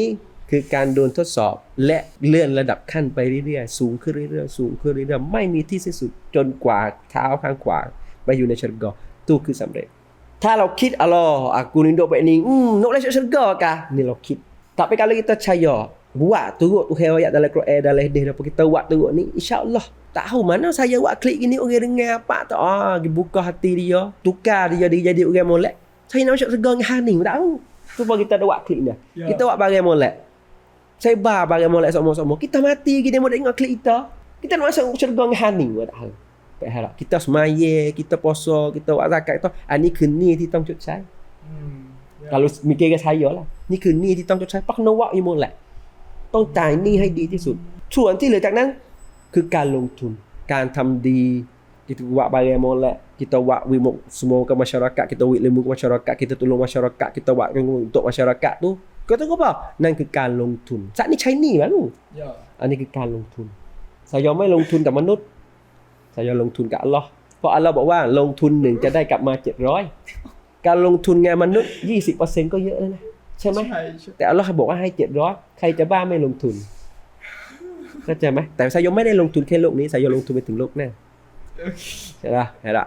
คือการโดนทดสอบและเลื่อนระดับขั้นไปเรื่อยๆสูงขึ้นเรื่อยๆสูงขึ้นเรื่อยๆไม่มีที่สิ้นสุดจนกว่าเท้าข้างขวาไปอยู่ในsyurga tu คือสำเร็จ ถ้าเราคิดaku ni duduk baik ni nak masuk syurga kah? Niเราคิด tapi kalau kita percaya buat turut tu ayat dalam Quran dalam hadis apa kita buat turut ni insya-Allah tahu mana saya buat klik gini orang dengar apa tak buka hati dia tukar dia jadi orang molek saya nak masuk syurga dengan hani tak tahu tu bagi kita ada buat klik dah kita buat barang molek saya barang molek sama-sama kita mati lagi dia mau tengok klik kita nak masuk syurga dengan hani tak tahu tak kita semaya kita puasa kita buat zakat kita niคือหนี้ที่ต้องชดใช้ kalau mikir saya lah นี่คือหนี้ที่ต้องชดใช้ปักนวะอีโมแหละต้องจ่ายหนี้ให้ดีที่สุดส่วนที่เหลือจากนั้นคือการลงทุนการทำดี kita buat barang molek kita buat wimuk semua ke masyarakat kita buat ilmu ke masyarakat kita tolong masyarakat kita buat untuk masyarakat tu kau tahu apa นั่นคือการลงทุน saat niใช้หนี้baru อันนี้คือการลงทุน saya ไม่ลงทุนกับมนุษย์ saya ลงทุนกับอัลเลาะห์เพราะอัลเลาะห์บอกว่าลงทุน1จะได้กลับมา700การลงทุนงานมนุษย์ 20% ก็เยอะแล้วนะใช่ไหมแต่อัลเลาะห์บอกว่าให้700ใครจะบ้าไม่ลงทุนเข้าใจไหมแต่ saya ไม่ได้ลงทุนแค่โลกนี้ saya ลงทุนไปถึงโลกหน้าใช่ป่ะ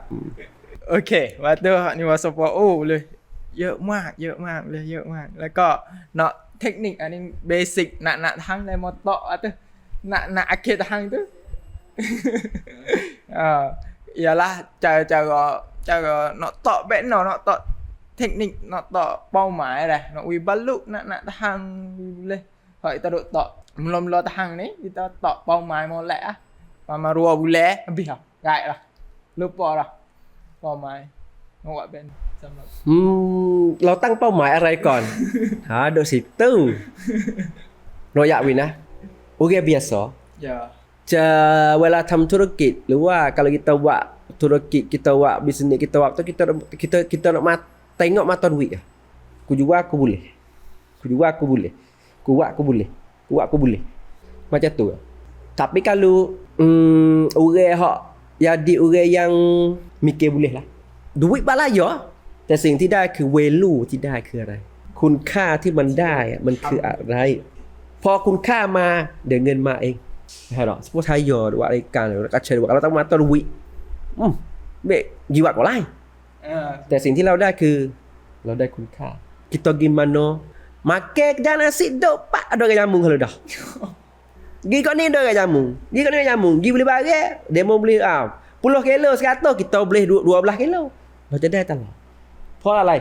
โอเคว่าตัวนี่ว่าสปอเลยเยอะมากเลยเยอะมากแล้วก็เนาะเทคนิคอันนี้เบสิกหนักทั้งในมอเตอร์อ่ะหนักอาเคทั้งtu ialah cara nak tak back nak tak teknik nak tak เป้าหมาย dah nak we balu nak tahan boleh kalau kita duk tak mula-mula tahan ni kita tak เป้าหมาย molek ahประมาณ 2 bulan habis dah gaib lah lupa dah เป้าหมาย nak buat band สำหรับ เราตั้งเป้าหมายอะไรก่อน duk situ ระยะวินะ orang biasa จะเวลาทำธุรกิจหรือว่า kalau kita buat ธุรกิจ kita buat bisnes kita waktu kita nak tengok mata duit aku jual aku boleh macam tu tapi kalau orang hak jadi orang yang mikir boleh lah duit balaya แต่สิ่งที่ได้คือ value ที่ได้คืออะไรคุณค่าที่มันได้มันคืออะไรพอคุณค่ามาเดี๋ยวเงินมาเอง Faham tak? Semua saya buat ikan, buat kacau, buat kalau tak mata duit. Baik, jiwa kau lain. แต่สิ่งที่เราได้คือเราได้คุณค่า kita gimana makan kedai nasi duk pak ada orang jamu kalau dah. Gi kat ni ada orang jamu. Gi kat ni ada jamu. Gi beli barang, demo beli 10 kilo 100 kita boleh 12 kilo. เราจะได้ตลอดเพราะอะไร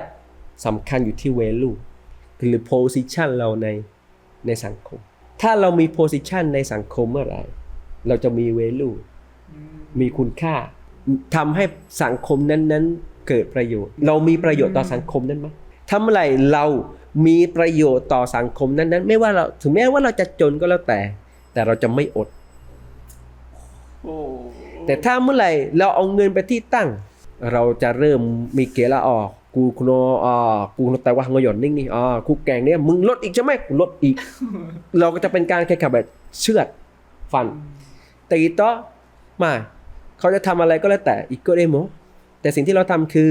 สำคัญอยู่ที่ value คือ position เราในสังคม ถ้าเรามี position ในสังคมเมื่อไหร่เราจะมี value มีคุณค่าทำให้สังคมนั้นๆเกิดประโยชน์เรามีประโยชน์ต่อสังคมนั้นไหมถ้าเมื่อไหร่เรามีประโยชน์ต่อสังคมนั้นๆไม่ว่าเราถึงแม้ว่าเราจะจนก็แล้วแต่เราจะไม่อดแต่ถ้าเมื่อไหร่เราเอาเงินไปที่ตั้งเราจะเริ่มมีเกละกูแต่ว่างอยอนนิ่งนี่กูแกงเนี่ยมึงลดอีกใช่ไหมกูลดอีก เราก็จะเป็นการแข่งขันแบบเชือดฟันตีโต๊ะมาเขาจะทำอะไรก็แล้วแต่อีกก็ได้หมดแต่สิ่งที่เราทำคือ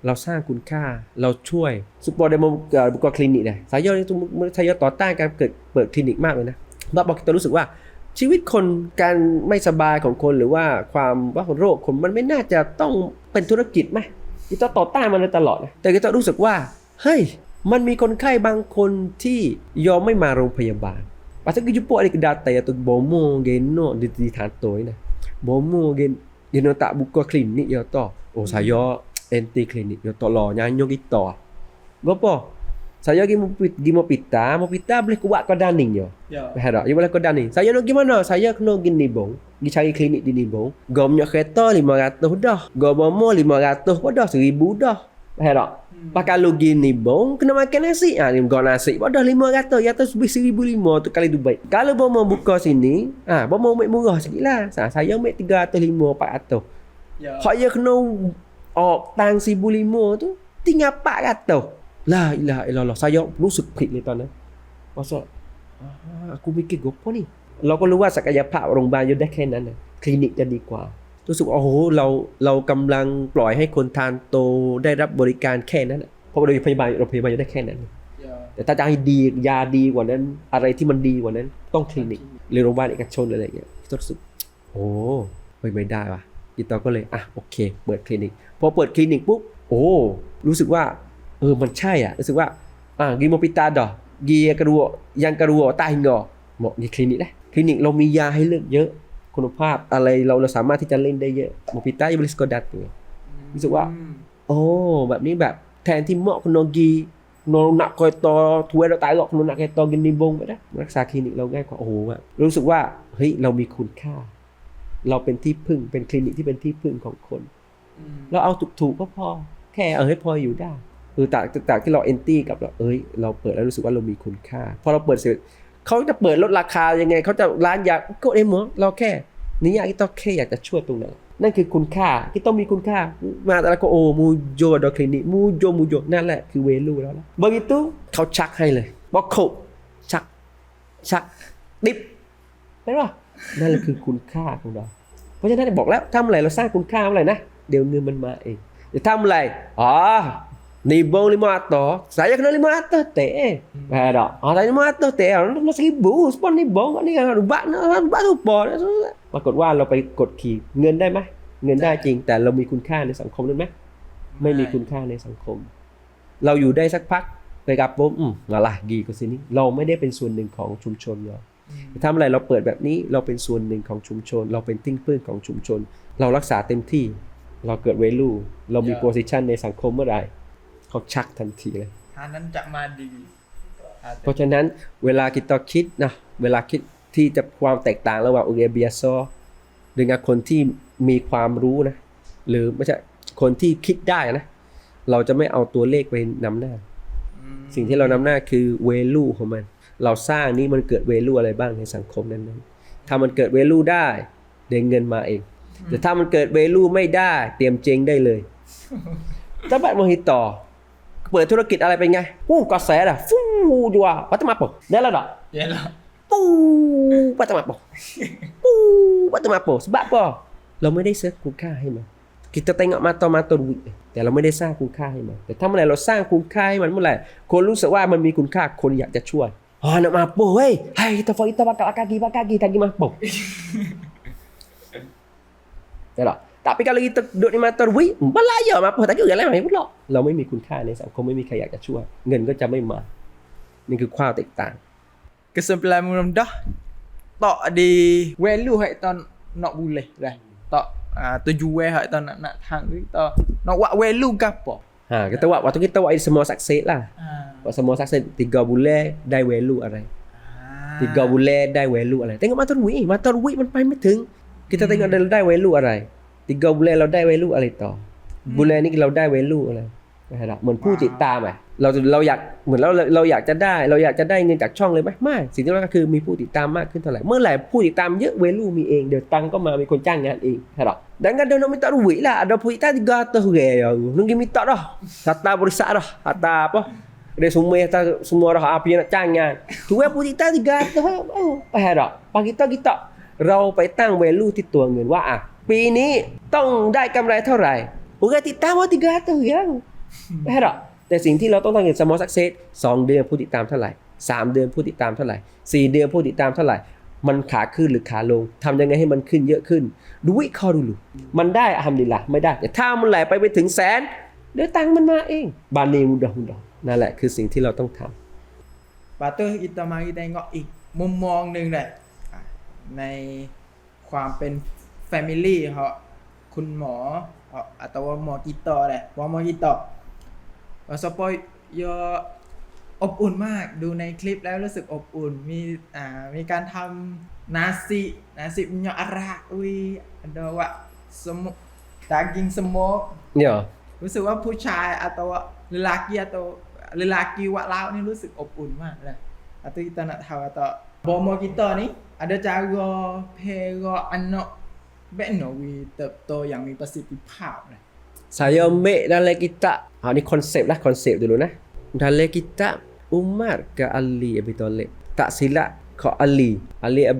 เราสร้างคุณค่าเราช่วยซุปเปอร์เดโมบุกคลินิกเนี่ยสายย่อต่อต้านการเปิดคลินิกมากเลยนะบอกkitaรู้สึกว่าชีวิตคนการไม่สบายของคนหรือว่าความว่าโรคคนมันไม่น่าจะต้องเป็นธุรกิจไหมkitaต่อต้านมันเลยตลอดนะแต่kitaรู้สึกว่าเฮ้ยมันมีคนไข้บางคนที่ยอมไม่มาโรงพยาบาลpasal kita jumpa ada kedai atau bomo geno di Tantoy nah bomo geno tak buka klinik ya to saya anti klinik ya to lo nyanyo kita gopo saya pergi mau pita boleh kuat kau daning yo faham tak you boleh kau daning saya nak gimana saya kena pergi Nibong pergi cari klinik di Nibong gomnya kereta 500 dah gomo 500 pun dah 1000 dah faham tak pakai logi Nibong kena makan nasi ni gom nasi pun dah 500 ya atas 1500 tu kali Dubai kalau mau buka sini mau murah sikitlah saya ambil 350 400 hak ya kenaตังค์ 1,500 tu tinggal 400 La ilaha illallah saya รู้สึกผิดเลยตอนนั้นเพราะaku mikir gopo ni เราก็รู้ว่าศักยภาพโรงพยาบาลอยู่ได้แค่นั้นนะคลินิกจะดีกว่ารู้สึกโอ้โหเรากำลังปล่อยให้คนทานโตได้รับบริการแค่นั้นเพราะโรงพยาบาลอยู่ได้แค่นั้นแต่ถ้าจะให้ดียาดีกว่านั้นอะไรที่มันดีกว่านั้นต้องคลินิกหรือโรงพยาบาลเอกชนอะไรอย่างเงี้ยรู้สึกโอ้ไม่ได้ว่ะkitaก็เลยโอเคเปิดคลินิกพอเปิดคลินิกปุ๊บรู้สึกว่ามันใช่รู้สึกว่าgi mau pita dah gi yang kedua tak hingga mau di klinik lah klinik เรามียาให้เลือกเยอะคุณภาพอะไรเราสามารถที่จะเล่นได้เยอะ mau pita ya boleh sekodat รู้สึกว่าแบบนี้แบบแทนที่เหมาะคุณgi nak kereta tuai dak tarakคุณnak kereta gi Nibong ไปนะรักษาคลินิกเราง่ายกว่ารู้สึกว่าเฮ้ยเรามีคุณค่าเราเป็นที่พึ่งเป็นคลินิกที่เป็นที่พึ่งของคนเราเอาถูกๆก็พอแค่ให้พออยู่ได้จากที่เราเอนตี้กับเราเปิดแล้วรู้สึกว่าเรามีคุณค่าพอเราเปิดเสร็จเขาจะเปิดลดราคายังไงเขาจะร้านยาก็ได้หมดเราแค่นี่อยากต้องแค่อยากจะช่วยตรงนั้นนั่นคือคุณค่าที่ต้องมีคุณค่ามาแต่ละก็มูโจดอคลินิกมูโจนั่นแหละคือเวลูแล้วล่ะbegituเขาชักให้เลยบอกเขาชักดิบเห็นป่ะนั่นแหละคือคุณค่าของเราเพราะฉะนั้นบอกแล้วทำอะไรเราสร้างคุณค่าอะไรนะเดี๋ยวเงินมันมาเองจะทำอะไรNibong 500 saya kena 500 teh ada saya 500 teh 1000 spon Nibongนี่บัตรทุกปอปรากฏว่าเราไปกดขี่เงินได้ไหมเงินได้จริงแต่เรามีคุณค่าในสังคมนั้นไหมไม่มีคุณค่าในสังคมเราอยู่ได้สักพักไปกับปุ๊บอะไรกีก็สินี่เราไม่ได้เป็นส่วนหนึ่งของชุมชนเราทำอะไรเราเปิดแบบนี้เราเป็นส่วนหนึ่งของชุมชนเราเป็นติ้งปื้นของชุมชนเรารักษาเต็มที่เราเกิด value เรามี position ในสังคมเมื่อไหร่เขาชักทันทีเลยอันนั้นจะมาดีเพราะฉะนั้นเวลาkitaคิดนะเวลาคิดที่จะความแตกต่างระหว่างอุเกเบียซอdenganคนที่มีความรู้นะหรือไม่ใช่คนที่คิดได้นะเราจะไม่เอาตัวเลขไปนำหน้าสิ่งที่เรานำหน้าคือ value ของมันเราสร้างนี้มันเกิด value อะไรบ้างในสังคมนั้นๆถ้ามันเกิด value ได้เดี๋ยวเงินมาเองแต่ถ้ามันเกิด value ไม่ได้เตรียมเจ๊งได้เลยถ้าบัตรมหิตต่อเปิดธุรกิจอะไรเป็นไงกระแสอ่ะจัวปัตมาปได้แล้วดอกya lahปัตมาปปัตมาปsebab apa เราไม่ได้เสริมคุณค่าให้มันkita tengok mata duit แต่เราไม่ได้สร้างคุณค่าให้มันแต่ถ้าเมื่อไหร่เราสร้างคุณค่าให้มันเมื่อไหร่คนรู้สึกว่ามันมีคุณค่าคนอยากจะช่วย nak mampu weh. Hai kita bakal kaki tagi mampu. Tak. Tapi kalau kita dudukในมาตรวิบลายมาพอตะกี้อะไรไม่รู้เราไม่มีคุณค่าในสังคมไม่มีใครอยากจะช่วยเงินก็จะไม่มานี่คือความแตกต่าง Kesimpulan mudah tak di value hak tak nak boleh dah. Tak tujuan hak tak nak hang tu tak nak buat value ke apa. Kita buat waktu kita buat semua sukses lah. Buat semua sukses 3 bulanได้ value อะไร3 bulanได้ value อะไร Tengokมาตรวิมันไปไม่ถึง Kita tengokได้ value อะไร3 bulan เราได้ value อะไรต่อ bulan นี้เราได้ value อะไรนะครับเหมือนผู้ติดตามอ่ะเราอยากเหมือนเราอยากจะได้เงินจากช่องเลยไหมไม่สิ่งที่เราก็คือมีผู้ติดตามมากขึ้นเท่าไหร่เมื่อไหร่ผู้ติดตามเยอะ value มีเองเดี๋ยวตังก็มามีคนจ้างงานเองครับdan kadang nak minta duit lah adaผู้ติดตาม 300 ribu nunggu minta dah kata berisak dah kata apa dia semua dah apa yang nak จ้างงานtuผู้ติดตาม 300 ไปหรอปากkitaเราไปตั้ง value ที่ตัวเงินว่าปีนี้ต้องได้กำไรเท่าไหร่ผู้ติดตามว่า 300 ribu ไปหรอแต่สิ่งที่เราต้องการเห็น small success 2 เดือนผู้ติดตามเท่าไหร่3 เดือนผู้ติดตามเท่าไหร่4 เดือนผู้ติดตามเท่าไหร่มันขาขึ้นหรือขาลงทำยังไงให้มันขึ้นเยอะขึ้นดูวิเคราะห์ดูมันได้อัลฮัมดุลิลละห์ไม่ได้แต่ถ้ามันไหลไปถึงแสนเดี๋ยวตังค์มันมาเองบานนี้มุดนั่นแหละคือสิ่งที่เราต้องทำ Lepas tu kita mari tengok อีกมุมมองหนึ่งเลยในความเป็น family เหาะคุณหมอatau หมอกีตาร์แหละหมอกีตาร์สปอยอบอุ่นมากดูในคลิปแล้วรู้สึกอบอุ่นมีการทำนาซิminyak arak ada wak semuk daging semuk เนี่ยรู้สึกว่าผู้ชายatau lelaki wak laut ni รู้สึกอบอุ่นมากเลยatau kita nak tahu atau bomo kita ni ada cara perak anak bagaimana tabto yang มีประสิทธิภาพเลย Saya ambil dalam kitab. Ni konsep dulu nah. Dalam kitab Umar ke Ali Abi Talib. Tak silap ke Ali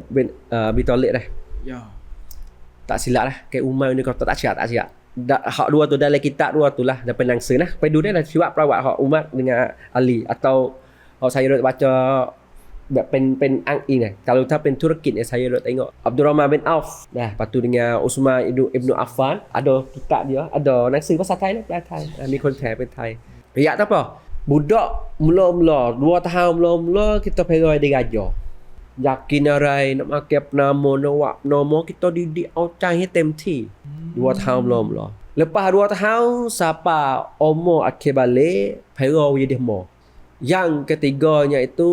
bin Abi Talib dah. Ya. Tak silap lah. Ke Umar ni kata tak silap. Hak dua tu dalam kitab dua tu lah dalam penangsir lah. Pai dulu dah siwak perawat hak Umar dengan Ali atau saya dah baca แบบเป็นอ้างอิงนะ kalau ถ้าเป็นธุรกิจเนี่ย saya dah tengok Abdul Rahman bin Auf dah lepas tu dengan Utsman Ibn Affan ada kitab dia ada หนังสือภาษาไทยนะแปลไทยมีคนแปลเป็นไทยya tak apa budak mula-mula 2 tahun mula-mula kita perai dia gajah yakin arai nak makan nama nak nama kita didikเอาใจให้เต็มที่ 2 tahun mula-mula lepas 2 tahun sampai umur akhir balik perai jadi mo yang ketiganya itu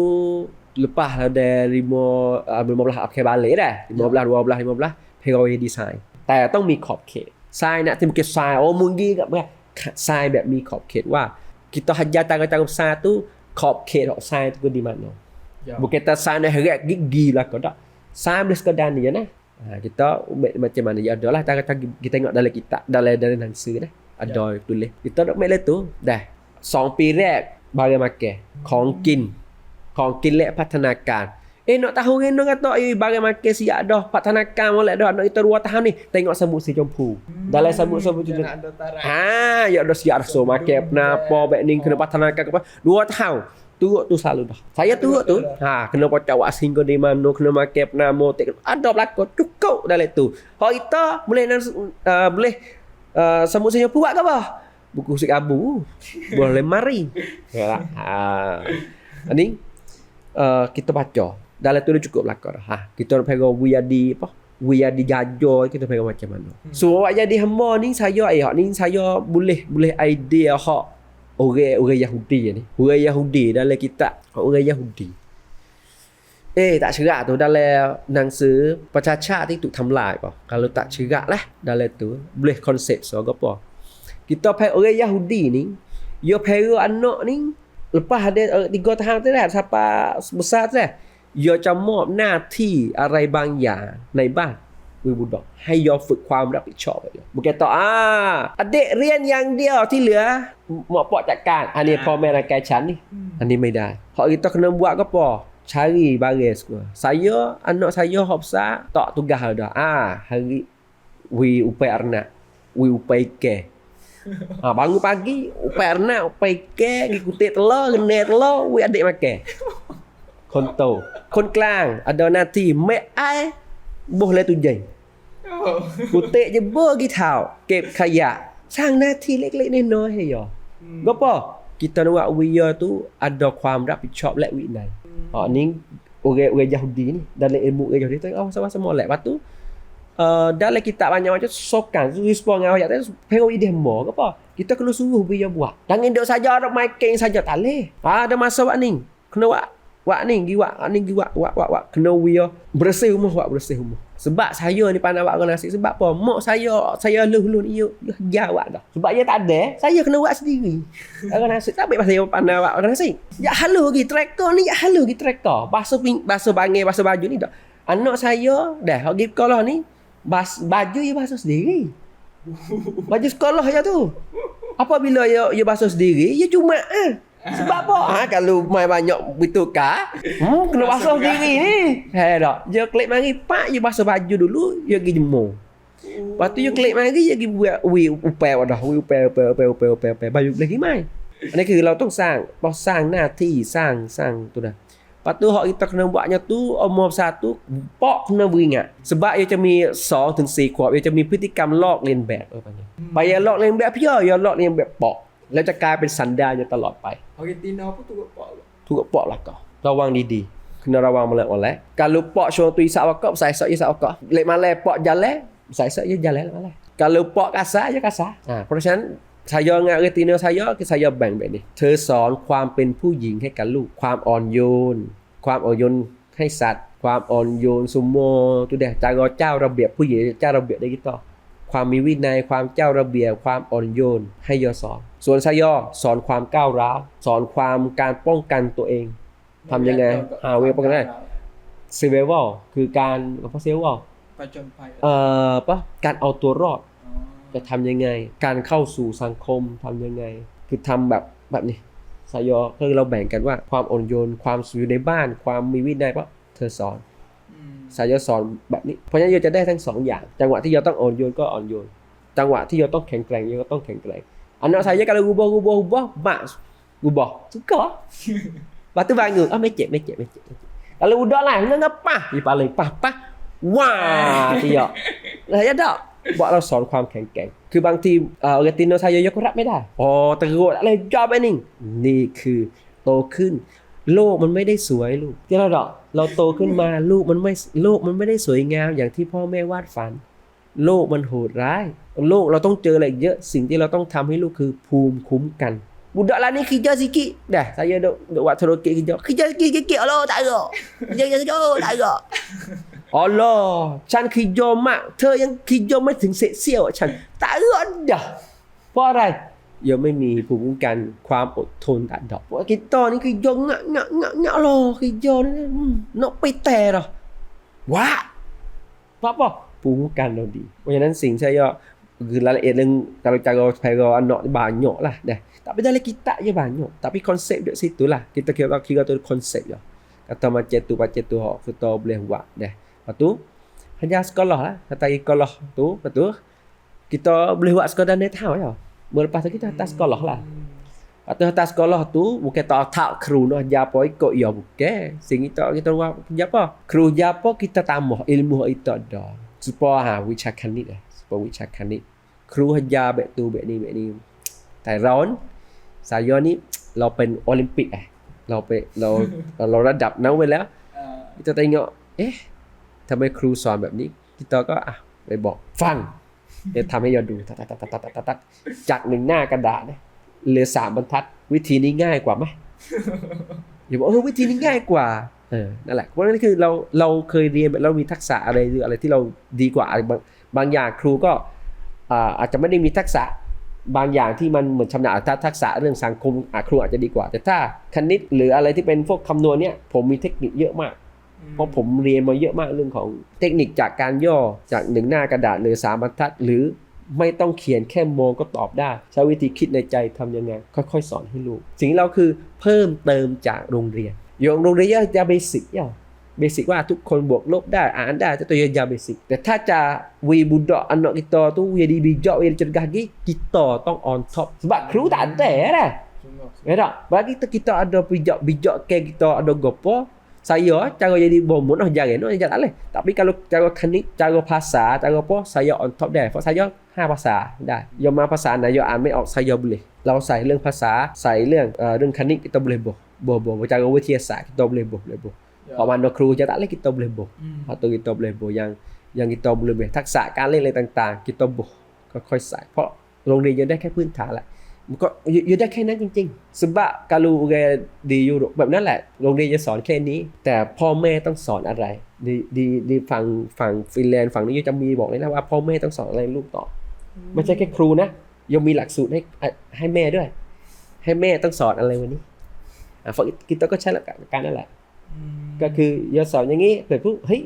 lepas dari 15 akhir balik dah 15 12 15 perai design แต่ต้องมีขอบเขตทรายนะที่มันเก็บทรายมึงดีกับทรายแบบมีขอบเขตว่า kita hajar tangan-tangan besar tu ขอบเขตของทรายtu di mana bukan kitaทรายnak heret gigi lah kau takทรายboleh sekadar ni je nah kita macam mana ya adalah tangan-tangan kita tengok dalam kitab dalam hangsa dah ada tulis kita nak main tu dah 2 ปีแรก bagi makan ของกินและพัฒนาการnak tahu reno kata bagi makan siap dahพัฒนาการmolek dah anak kita 2 tahun ni tengok sabut si jompu dalam sabut tu ya dah siap dah so makan kenapa baik ni kenaพัฒนาการapa 2 tahun turut tu selalu dah saya turut tu kena pocak wak singgah di mana kena makan penamo ada berlaku cukup dalam tu hak kita boleh sabut si jompu buat ke apa buku sik abu boleh mari ni kita baca dalam tu dah cukup belakang dah. Kita nak pegang Wiyadi Jaja kita pegang macam mana. So awak jadi hamba ni saya boleh idea hak orang Yahudi ni. Orang Yahudi dalam kitab orang Yahudi. Tak cerak tu dalam หนังสือประชาชาติที่ถูกทำลายป่ะ Kalau tak cerak lah dalam tu boleh konsep so apa. Kita pegang orang Yahudi ni, dia pegang anak ni lepas ada 3 tahun tu dah sampai besar tu dah diaจะมอบหน้าที่อะไรบางอย่างในบ้านวิบุตรให้ยอมฝึกความรับผิดชอบบุกแกต่อเด็กเรียนอย่างเดียวที่เหลือหมอปอจัดการอันนี้พ่อแม่รังแกฉันนี่อันนี้ไม่ได้เพราะkita kena buat ke apa cari baris saya anak saya hafsa tak tugas dah hari wi upai arna wi upai ke bangun pagi upai arna upai ke ngikuti telur kena telur wi adik makan คนโตคนกลาง ada nanti mek ai boleh tujai กูเตะจะเบอร์กี่เท่าเก็บขยะสร้างหน้าที่เล็กๆน้อยๆให้ยอก็kita nak buat wia tu ada ความรับผิดชอบและวินัยni orang Yahudi ni dalam ilmu orang Yahudi tu sama-sama molek lepas tu dalam kitab banyak macam sokan respon dengan ayat tu pengen ide mo ke apa kita kena suruh dia buat jangan duk saja nak main saja tak leh ada masa buat ni kena buat ni buat kena dia bersih rumah sebab saya ni pandai buat orang nasi sebab apa mak saya lu ni dia buat dah sebab dia tak ada saya kena buat sendiri orang nasi tak baik pasal saya pandai buat orang nasi ya halu lagi traktor ni basuh bangil basuh baju ni dah anak saya dah pergi sekolah ni baju dia basuh sendiri baju sekolah je tu apabila dia basuh sendiri dia cuma sebab apa kalau mai banyak bertukar kena basuh sendiri ni tak dia klik mari pak dia basuh baju dulu dia pergi jemur lepas tu dia klik mari dia pergi buat upaya baju lagi mai อันนี้คือเราต้องสร้างหน้าที่สร้างtu dah lepas tu hak kita kena buatnya tu umur 1 pok kena beringat sebab iaจะมี2 ถึง 4 ขวบiaจะมีพฤติกรรมลอกเลียนแบบไปอย่าลอกเลียนแบบอย่าลอกเลียนแบบปอกแล้วจะกลายเป็นสันดานอยู่ตลอดไป Argentina pun tukar pak. Tukar pak lah kau. Rawang didi. Kena rawang molek. Kalau pak syurang tu isak wakak, saya isak wakak. Lek malai pak jalan, saya je jalan malai. Kalau pak kasar, je kasar. เพราะฉะนั้นsaya dengan Argentina sayaแบ่งแบบนี้เธอสอนความเป็นผู้หญิงให้กับลูกความอ่อนโยนให้สัตว์ความอ่อนโยน semua tu dah cara เจ้าระเบียบผู้หญิงเจ้าระเบียบได้kita ความมีวินัยความเจ้าระเบียบความอ่อนโยนให้ยอสอนส่วนsayaสอนความก้าวร้าวสอนความการป้องกันตัวเองทำยังไงเวป้องกันได้ survival คือการsurvival ผจญภัยการเอาตัวรอดจะทำยังไงการเข้าสู่สังคมทำยังไงคือทำแบบนี้สายอคือเราแบ่งกันว่าความอ่อนโยนความอยู่ในบ้านความมีวินัยเพราะเธอสอนสายอสอนแบบนี้เพราะฉะนั้นเราจะได้ทั้ง2อย่างจังหวะที่เราต้องอ่อนโยนก็อ่อนโยนจังหวะที่เราต้องแข็งแกร่งเราก็ต้องแข็งแกร่งanak saya kalau rubah mak rubah suka lepas tu bangun mecek kalau budak lah ngapa di paling pah wah dia saya tak บอกเราสอนความแข็งแกร่งคือบางทีArgentina sayaยกรับไม่ได้teruk tak boleh job ni นี่คือโตขึ้นโลกมันไม่ได้สวยลูกที่เราโตขึ้นมาโลกมันไม่ได้สวยงามอย่างที่พ่อแม่วาดฝันโลกมันโหดร้ายโลกเราต้องเจออะไรเยอะสิ่งที่เราต้องทำให้ลูกคือภูมิคุ้มกัน budak lah ni kerja sikit dah saya duk buat terokek kerja sikit Allah tak ada kerja tak ada Allah ฉันkerja mak เธอยัง kerja ไม่ถึงเศษเสี้ยวฉันtak ada เพราะอะไรยังไม่มีภูมิคุ้มกันความอดทนtak ada เพราะ kita ni kerja ngak lah kerja ni nak pete dah wah apa ภูมิคุ้มกันเราดีเพราะฉะนั้นสิ่งsayaคือรายละเอียดเรื่องkalau cara anak ni banyak lah dah tapi dalam kitab je banyak tapi konsep dekat situ lah kita kira tu konsep je kata macam tu hak kita boleh buat dah lepas tu hanya sekolah lah kata sekolah tu betul kita boleh buat sekadar naik tahu je lepas tu kita atas sekolah lah lepas tu atas sekolah tu bukan tak kru nak ajar apa ikut ya bukan sing kita buat kerja apa kru ajar apa kita tambah ilmu itu ada supayaวิชาคณิตsupaya วิชาคณิตครูอาจารย์แบบตูแบบนี้แต่เรานี่เราเป็นโอลิมปิกเราระดับนั้นไปแล้วkita tengok ทำไมครูสอนแบบนี้ kita ก็ไปบอกฟังเดี๋ยวทำให้ยอดดูตัดจาก1หน้ากระดาษนะเหลือ3บรรทัดวิธีนี้ง่ายกว่าไหมอย่าบอกวิธีนี้ง่ายกว่านั่นแหละเพราะนั่นคือเราเคยเรียนเรามีทักษะอะไรหรืออะไรที่เราดีกว่าบางอย่างครูก็อาจจะไม่ได้มีทักษะบางอย่างที่มันเหมือนชำนาญทักษะเรื่องสังคมครูอาจจะดีกว่าแต่ถ้าคณิตหรืออะไรที่เป็นพวกคำนวณเนี่ยผมมีเทคนิคเยอะมากเพราะผมเรียนมาเยอะมากเรื่องของเทคนิคจากการย่อจาก1หน้ากระดาษหรือ3บรรทัดหรือไม่ต้องเขียนแค่มองก็ตอบได้ใช้วิธีคิดในใจทำยังไงค่อยๆสอนให้ลูกสิ่งที่เราคือเพิ่มเติมจากโรงเรียนโรงเรียนจะเบสิกเบสิกว่าทุกคนบวกลบได้อ่านได้itu ya basic แต่ถ้าจะwe budak anak kita tu jadi bijak we cerdas lagi kita ต้อง on top sebab kru tak ada dah ya tak bagi kita ada bijak ke kita ada gapo saya cara jadi bomo noh jangan noh tak boleh. Tapi kalau cara teknik, cara bahasa, cara apa saya on top there. Sebab saya 5 ภาษาได้ยอมมาภาษาไหนยอมอ่านไม่ออก saya boleh เราใส่เรื่องภาษาใส่เรื่องคณิต kita boleh boh cara วิทยาศาสตร์ kita boleh boh Pak Mando Kru je tak boleh kita boleh boh atau kita boleh boh yang kita boleh boh ทักษะการเล่นอะไรต่างๆ kita boh ค่อยๆใส่เพราะโรงเรียนยังได้แค่พื้นฐานแหละมันก็อยู่ได้แค่นั้นจริงๆ sebab kalau di Europe แบบนั้นแหละโรงเรียนจะสอนแค่นี้แต่พ่อแม่ต้องสอนอะไรดีฝั่งฟินแลนด์ฝั่งนี้จะมีบอกเลยนะว่าพ่อแม่ต้องสอนอะไรลูกต่อไม่ใช่แค่ครูนะยังมีหลักสูตรให้แม่ด้วยให้แม่ต้องสอนอะไรวันนี้kitaก็ใช้หลักการนั่นแหละก็คือโยสอนอย่างนี้แต่ปุ๊บเฮ้ย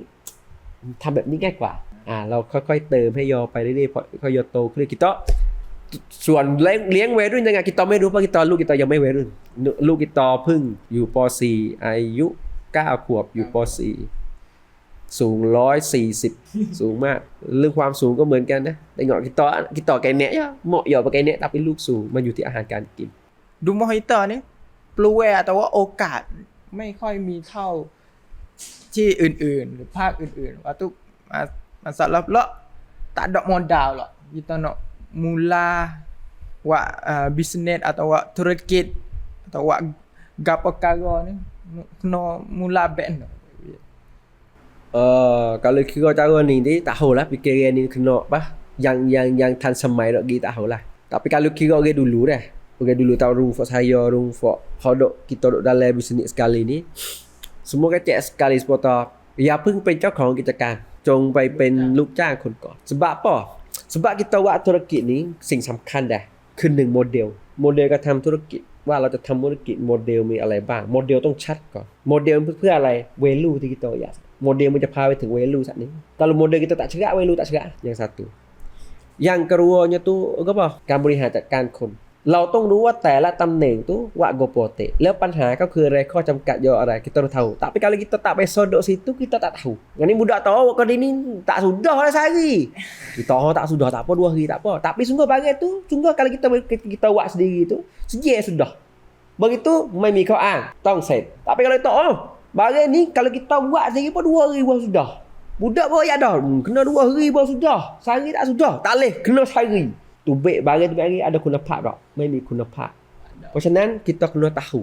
ทำแบบนี้ง่ายกว่าเราค่อยๆเติมให้โยไปเรื่อยๆพอโยโตขึ้นkitaส่วนเลี้ยงวัยรุ่นยังไงกิตอไม่รู้เพราะกิตอลูกกิตอยังไม่วัยรุ่นลูกกิตอเพิ่งอยู่ป .4 อายุ9 ขวบอยู่ป .4 สูง140สูงมากเรื่องความสูงก็เหมือนกันนะแต่เหงากิตอไก่เนะเหมาะเหยาะกับไก่เนะแต่เป็นลูกสูงมันอยู่ที่อาหารการกินดูมอฮิเตอร์นี่ปลูแวร์แต่ว่าโอกาสไม่ค่อยมีเท่าที่อื่นๆหรือภาคอื่นๆว่าทุกmasalah pula tak ada modal lah kita nak mula buat bisnes atau buatธุรกิจ atau buat gapo perkara ni kena mula back kalau kira cara ni tak tahulah fikiran ni kena apa yangทันสมัยlagi tak tahulah tapi kalau kira orang dulu dah orang dulu tahu room for saya room for hodok kita duk dalam bisnes sekali ni semua kecek sekali sepotongอย่าเพิ่งเป็นเจ้าของกิจการจงไปเป็นลูกจ้างคนก่อนsebab apa sebab kita buat ธุรกิจนี้สิ่งสำคัญคือ1โมเดลการทำธุรกิจว่าเราจะทำธุรกิจโมเดลมีอะไรบ้างโมเดลต้องชัดก่อนโมเดลเพื่ออะไร value ที่ kita อยากโมเดลมันจะพาไปถึง value สักนี้ kalau model kita tak cerak value tak cerak yang satu yang keduanya tu apa การบริหารจัดการคนเราต้องรู้ว่าแต่ละตำแหน่งtu wak gopote แล้วปัญหาก็คืออะไรข้อจำกัดอยู่อะไร kita tahu tapi kalau kita tak besodok situ kita tak tahu yang ni budak tahu kau ni tak sudah lah sehari kita tak sudah tak apa 2 hari tak apa tapi sungguh bagai tu sungguh kalau kita buat sendiri tu sejak sudah begitu ไม่มีข้ออ้างต้องเสร็จ tapi kalau tak bagai ni kalau kita buat sendiri pun 2 hari baru sudah budak baru ya dah kena 2 hari baru sudah sehari tak sudah tak boleh kena sehari tu baik bagi ada คุณภาพหรอกไม่มีคุณภาพเพราะฉะนั้น kita kena tahu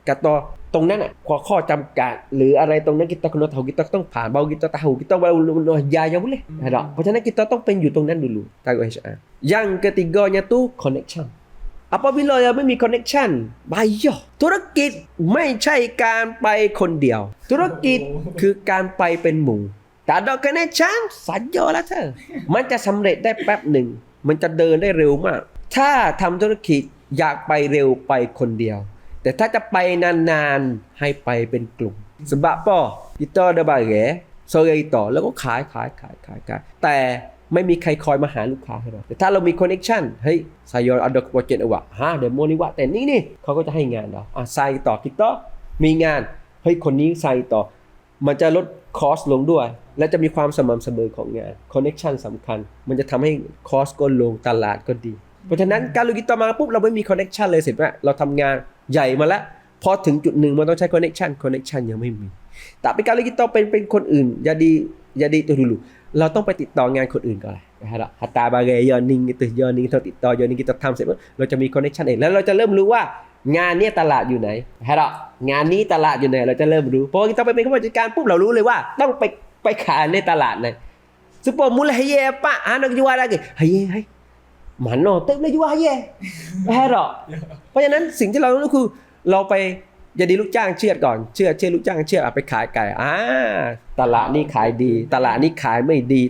kata ตรงนั้นข้อจำกัดหรืออะไรตรงนั้น kita kena tahu kita ต้องผ่าน baru kita tahu kita baru jaya boleh takเพราะฉะนั้น kita ต้องเป็นอยู่ตรงนั้นdulu tahu HR yang ketiganya tu connection apabila ยังไม่มี connection bahaya ธุรกิจไม่ใช่การไปคนเดียวธุรกิจคือการไปเป็นหมู่แต่ ada connection สัญญาละเธอมันจะสำเร็จได้แป๊บหนึ่งมันจะเดินได้เร็วมากถ้าทำธุรกิจอยากไปเร็วไปคนเดียวแต่ถ้าจะไปนานๆให้ไปเป็นกลุ่ม sebab apa kita ada barang soreต่อแล้วก็ขายแต่ไม่มีใครคอยมาหาลูกค้าให้เราแต่ถ้าเรามี connection เฮ้ย saya ada project awak demo นี่ว่าแต่นี่เขาก็จะให้งานเราใส่ต่อ kita มีงานเฮ้ยคนนี้ใส่ต่อมันจะลดคอสลงด้วยและจะมีความสม่ำเสมอของงานคอนเนคชั่นสำคัญมันจะทำให้คอสก็ลงตลาดก็ดีเพราะฉะนั้นการลุยต่อมาปุ๊บเราไม่มีคอนเนคชั่นเลยเสร็จไหมเราทำงานใหญ่มาแล้วพอถึงจุดหนึ่งมันต้องใช้คอนเนคชั่นยังไม่มีแต่การลุยต่อเป็นคนอื่นอย่าดีตัวduluเราต้องไปติดต่องานคนอื่นก่อนนะครับหัตตาบาเกยอนิ่งเราติดต่อยอนิ่งkitaทำเสร็จปุ๊บเราจะมีคอนเนคชั่นเองแล้วเราจะเริ่มรู้ว่างานนี้ตลาดอยู่ไหนนะครับงานนี้ตลาดอยู่ไหนเราจะเริ่มรู้เพราะkitaไปเป็นผู้จัดการปุ๊บเรารู้เลยว่าต้องไปขายในตลาดเลยsupaya mulai haye pak nak jual lagi haye mana tak boleh jual haye เพราะฉะนั้นสิ่งที่เราต้องคือเราไปอย่าดีลูกจ้างเชื่อก่อนเชื่อลูกจ้างเชื่อไปขายไก่ตลาดนี้ขายดีตลาดนี้ขายไม่ดี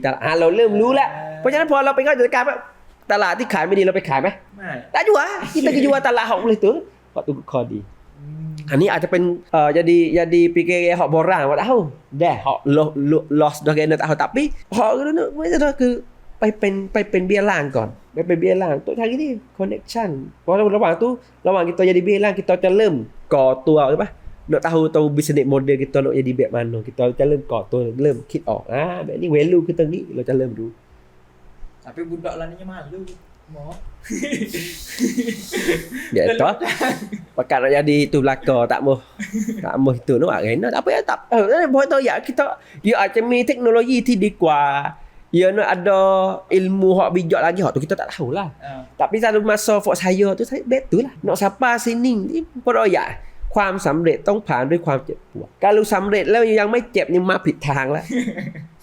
เราเริ่มรู้แล้วเพราะฉะนั้นพอเราไปเข้าจัดการตลาดที่ขายไม่ดีเราไปขายไหมไม่tak jual kita jualตลาดhok boleh tu hok tu kau di อันนี้อาจจะเป็นjadi PKG ฮอกโบราณว่าtahu dah hok loss dah kena tahu tapi hok ituไม่ใช่คือไปเป็นเบี้ยล่างก่อนไปเป็นเบี้ยล่างตัวทางนี้ connection เพราะระหว่างkita jadiเบี้ยล่าง kita จะเริ่มก่อตัวใช่ป่ะ nak tahu business model kita nak jadi แบบmana kita จะเริ่มก่อตัวเริ่มคิดออกแบบนี้ value kita ni เราจะเริ่มรู้ tapi budak lah ni malu Mau. Gitu. Pakat nak jadi itu belaka tak mau itu nak buat kena tak apa ya tak boleh tahu ya kita dia macam ni teknologi ti di kuat dia nak ada ilmu hak bijak lagi hak tu kita tak tahulah. Tapi satu masa for saya tu saya betul lah nak siapa sini ni pada ya ความสำเร็จต้องผ่านด้วยความเจ็บปวดการรู้สำเร็จแล้วยังไม่เจ็บนี่มาผิดทางแล้ว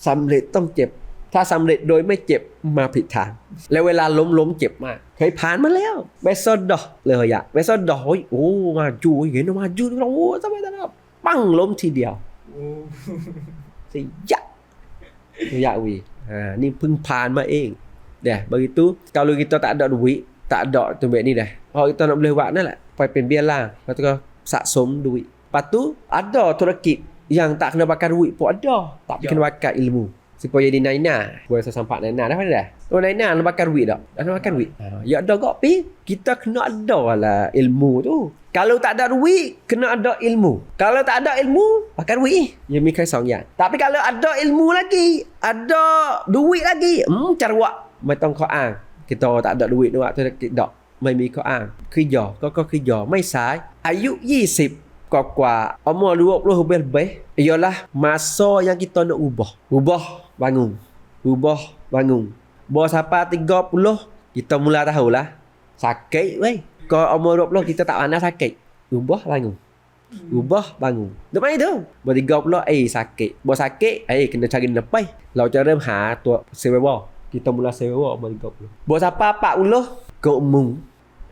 สำเร็จต้องเจ็บถ้าสำเร็จโดยไม่เจ็บมาผิดทางแล้วเวลาล้มเจ็บมากเคยผ่านมาแล้วเบสดอเลยอะเบสดอโอ้มาจูเห็นมาจูโอ้สบายตาปั้งล้มทีเดียวสิยะwi ni เพิ่งผ่านมาเองdah begitu kalau kita tak ada duit tak ada tu ni dah kalau kita nak boleh buat ni lah ไปเป็นเบี้ยล่างแล้วก็สะสม duit lepas tu ada ธุรกิจ yang tak kena bakar duit pun ada tapi kena bakar ilmu supaya jadi naina boleh saya sampak naina dah mana dah oh naina nak bakar duit tak nak bakar duit ya ada kok pi kita kena ada lah ilmu tu kalau tak ada duit kena ada ilmu kalau tak ada ilmu bakar duit yaมีแค่สองอย่าง tapi kalau ada ilmu lagi ada duit lagi cara buat ไม่ต้องข้ออ้าง kita tak ada duit nak buatธุรกิจดอกไม่มีข้ออ้างคือยอก็คือยอไม่สายอายุ20กว่าumur 20 lebih ialah masa yang kita nak ubah bangun bawa sampai 30 kita mula tahulah sakit weh kalau umur 20 kita tak pernah sakit ubah bangun depan itu bawa 30 sakit bawa sakit kena cari lepas เราจะเริ่มหาตัว survival kita mula survival umur 30 bawa sampai 40 ke umum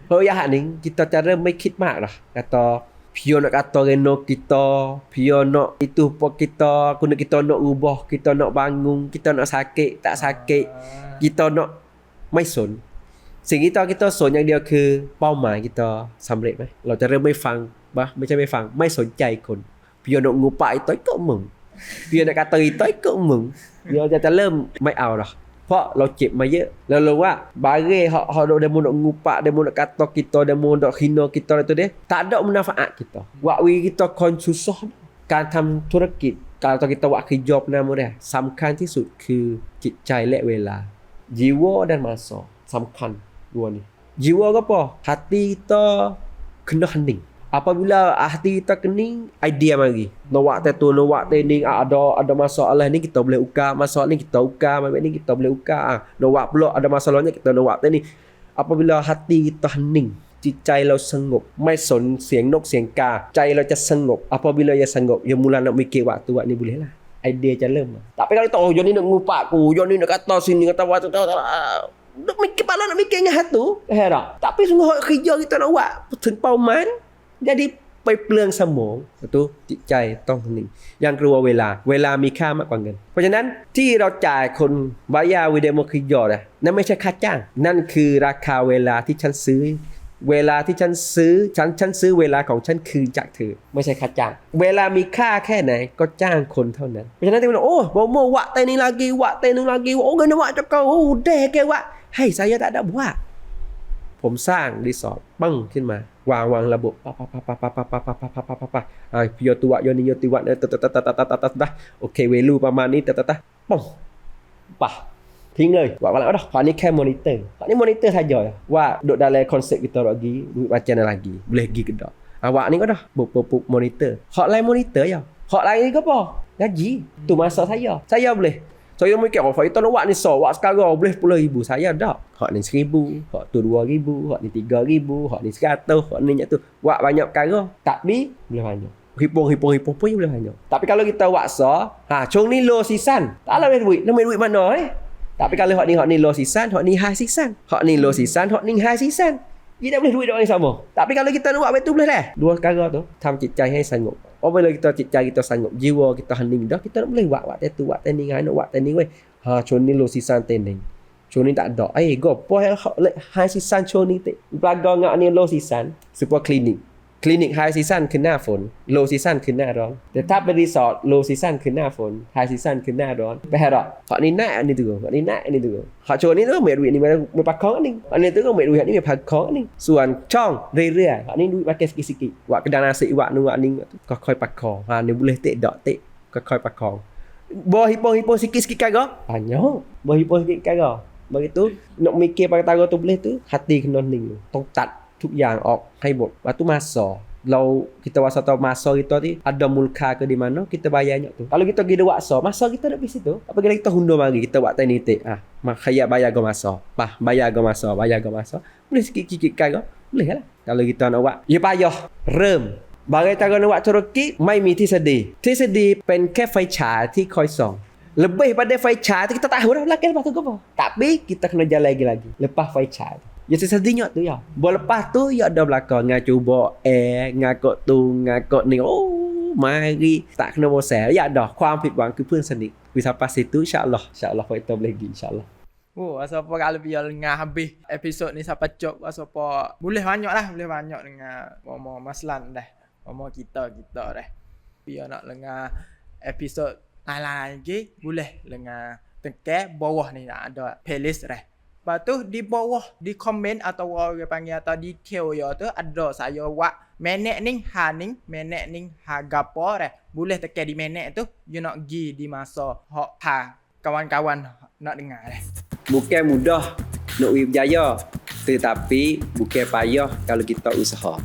kalau ya ni kita caraไม่คิดมากlah kata Pio nak kata reno kita, Pio nak itu pun kita, guna kita nak ubah, kita nak bangun, kita nak sakit, tak sakit, kita nak ไม่สน สิ่งที่kita สนอย่างเดียวคือเป้าหมาย kita สำเร็จไหม เราจะเริ่มไม่ฟังไม่ใช่ไม่ฟัง ไม่สนใจคน Pio nak ngupak ituก็มึง Pio nak kata ituก็มึง Pio จะเริ่มไม่เอาหรอก เพราะเราเจ็บมาเยอะแล้วรู้ว่าบาเร่เขาได้มุนnak ngupakได้มุนnak kata kitaได้มุนnak hina kita itu dia tak ada manfaat kita buat kita kon susah การทำธุรกิจ การตอน kita buat kerja nama dia สำคัญที่สุดคือจิตใจและเวลา jiwa dan masa สำคัญ dua ni jiwa ke apa hati kita kena hening apabila hati kita kening idea mari nak buat tu nak buat ni ada masalah ni kita boleh ukar masalah ni kita ukar macam ni kita boleh ukar nak buat pula ada masalahnya kita nak buat ni apabila hati kita hening จิตใจเราสงบไม่สนเสียงนกเสียงกาใจเราจะสงบ apabila ya sengop ya mula nak mikir waktu buat ni boleh lah idea je lemah tapi kalau tahu Johnny nak ngupak aku Johnny nak kata sini kata waktu nak mikir kepala nak mikir dengan hatu tak tapi sungguh kerja kita nak buat ถึงเป้าหมาย jadi ไปเปลืองสมองถูกจิตใจต้องนิ่งยังกลัวเวลามีค่ามากกว่าเงินเพราะฉะนั้นที่เราจ่ายคนบายาวิเดโมคิยอดนั่นไม่ใช่ค่าจ้างนั่นคือราคาเวลาที่ฉันซื้อเวลาที่ฉันซื้อฉันซื้อเวลาของฉันคืนจากเธอไม่ใช่ค่าจ้างเวลามีค่าแค่ไหนก็จ้างคนเท่านั้นเพราะฉะนั้นที่มันโอ้โมวะเตนี่lagiวะเตนึงlagiโอ้เงินวะจะก็โอ้เด้แกวะให้saya tak ada buat ผมสร้างรีสอร์ทปั้งขึ้นมาวางระบบพี่โยตัวโยนี่โยติวะเนี่ยโอเคเวลูประมาณนี้ป้องป่ะทิ้งเลยว่าแล้วเด้อขอนี่แค่มอนิเตอร์ขอนี่มอนิเตอร์sajaว่าduk dalam konsep kita lagi macam lagi boleh pergi ke tak awak ni kau dah buk monitor hak lain monitor ya hak lain ke apa gaji tu masa saya boleh saya mikir kita nak buat ni buat sekarang boleh 10,000 saya dah hak ni 1,000 hak tu 2,000 hak ni 3,000 hak ni 100 hak ni tu buat banyak perkara tapi boleh banyak hitung pun boleh banyak tapi kalau kita buat chung ni low season tak ada duit mana tapi kalau hak ni low season hak ni high season hak ni low season hak ni high season dia tak boleh duit orang yang sama tapi kalau kita nak buat betul boleh dah dua perkara tu ทำจิตใจให้สงบ apabila kita จิตใจ kita สงบ jiwa kita hening dah kita tak boleh buat tu buat training nak buat training weh chung ni low season training chung ni tak ada go high season chung ni pelaga ngak ni low season super clinic high season คือหน้าฝน low season คือหน้าร้อนแต่ถ้าเป็นรีสอร์ท low season คือหน้าฝน high season คือหน้าร้อนไปหาดอกเขานี่หน้าอันนี้ตัวเขานี่หน้าอันนี้ตัวเขาโชว์นี่ต้องเมรุนี่มาปักของอันนี้อันนี้ต้องเมรุอันนี้มาปักของอันนี้ส่วนช่องเรื่อยๆเขานี่ดูมาเก็บสิกิว่ากันนาสิว่านู่นอันนี้ก็ค่อยปักของนี่บุเลยเตะดอกเตะก็ค่อยปักของบ่ฮิปโปสิกิกันก็banyakบ่ฮิปโปสิกิกันก็ Begitu nak mikir perkara tu boleh tu, hati kena hening. Tong tatทุกอย่างออกให้หมด Lepas tu masa. Kalau kita rasa tahu masa kita ni ada mulka ke di mana, kita bayarnya tu. Kalau kita pergi waksa, masa kita nak pergi situ. Apa kita hundur mari, kita buat tani tik. Khayat bayar ke masa. Bayar ke masa. Boleh sikit-sikit kan? Boleh lah. Kalau kita nak buat, ya payah. Rem. Bagai cara nak buatธุรกิจ ไม่มีทฤษฎี ทฤษฎี เป็นแค่ไฟฉายที่คอยส่อง Lebih pada ไฟฉาย kita tahu dah belakang lepas tu apa. Tapi kita kena jalan lagi. Lepas ไฟฉาย Ya sesedinya tu ya. Lepas tu ya ada belakang ngah cuba ngakok tu ngakok ni. Oh, mari tak kena bosan. Ya dah ความผิดหวังคือเพื่อนสนิท Sampai situ insya-Allah kita boleh pergi insya-Allah. Oh, asapa kalau biar dengar habis episod ni sampai cop asapa boleh banyak dengan Momo Maslan dah. Momo kita dah. Biar nak dengar episod lain lagi boleh dengar tekan bawah ni ada playlist dah. Lepas tu di bawah di komen atau orang panggil atau detail ya tu ada saya buat minit ni ha gapo dah. Boleh tekan di minit tu you nak gi di masa hak kawan-kawan nak dengar dah. Bukan mudah nak berjaya, tetapi bukan payah kalau kita usaha.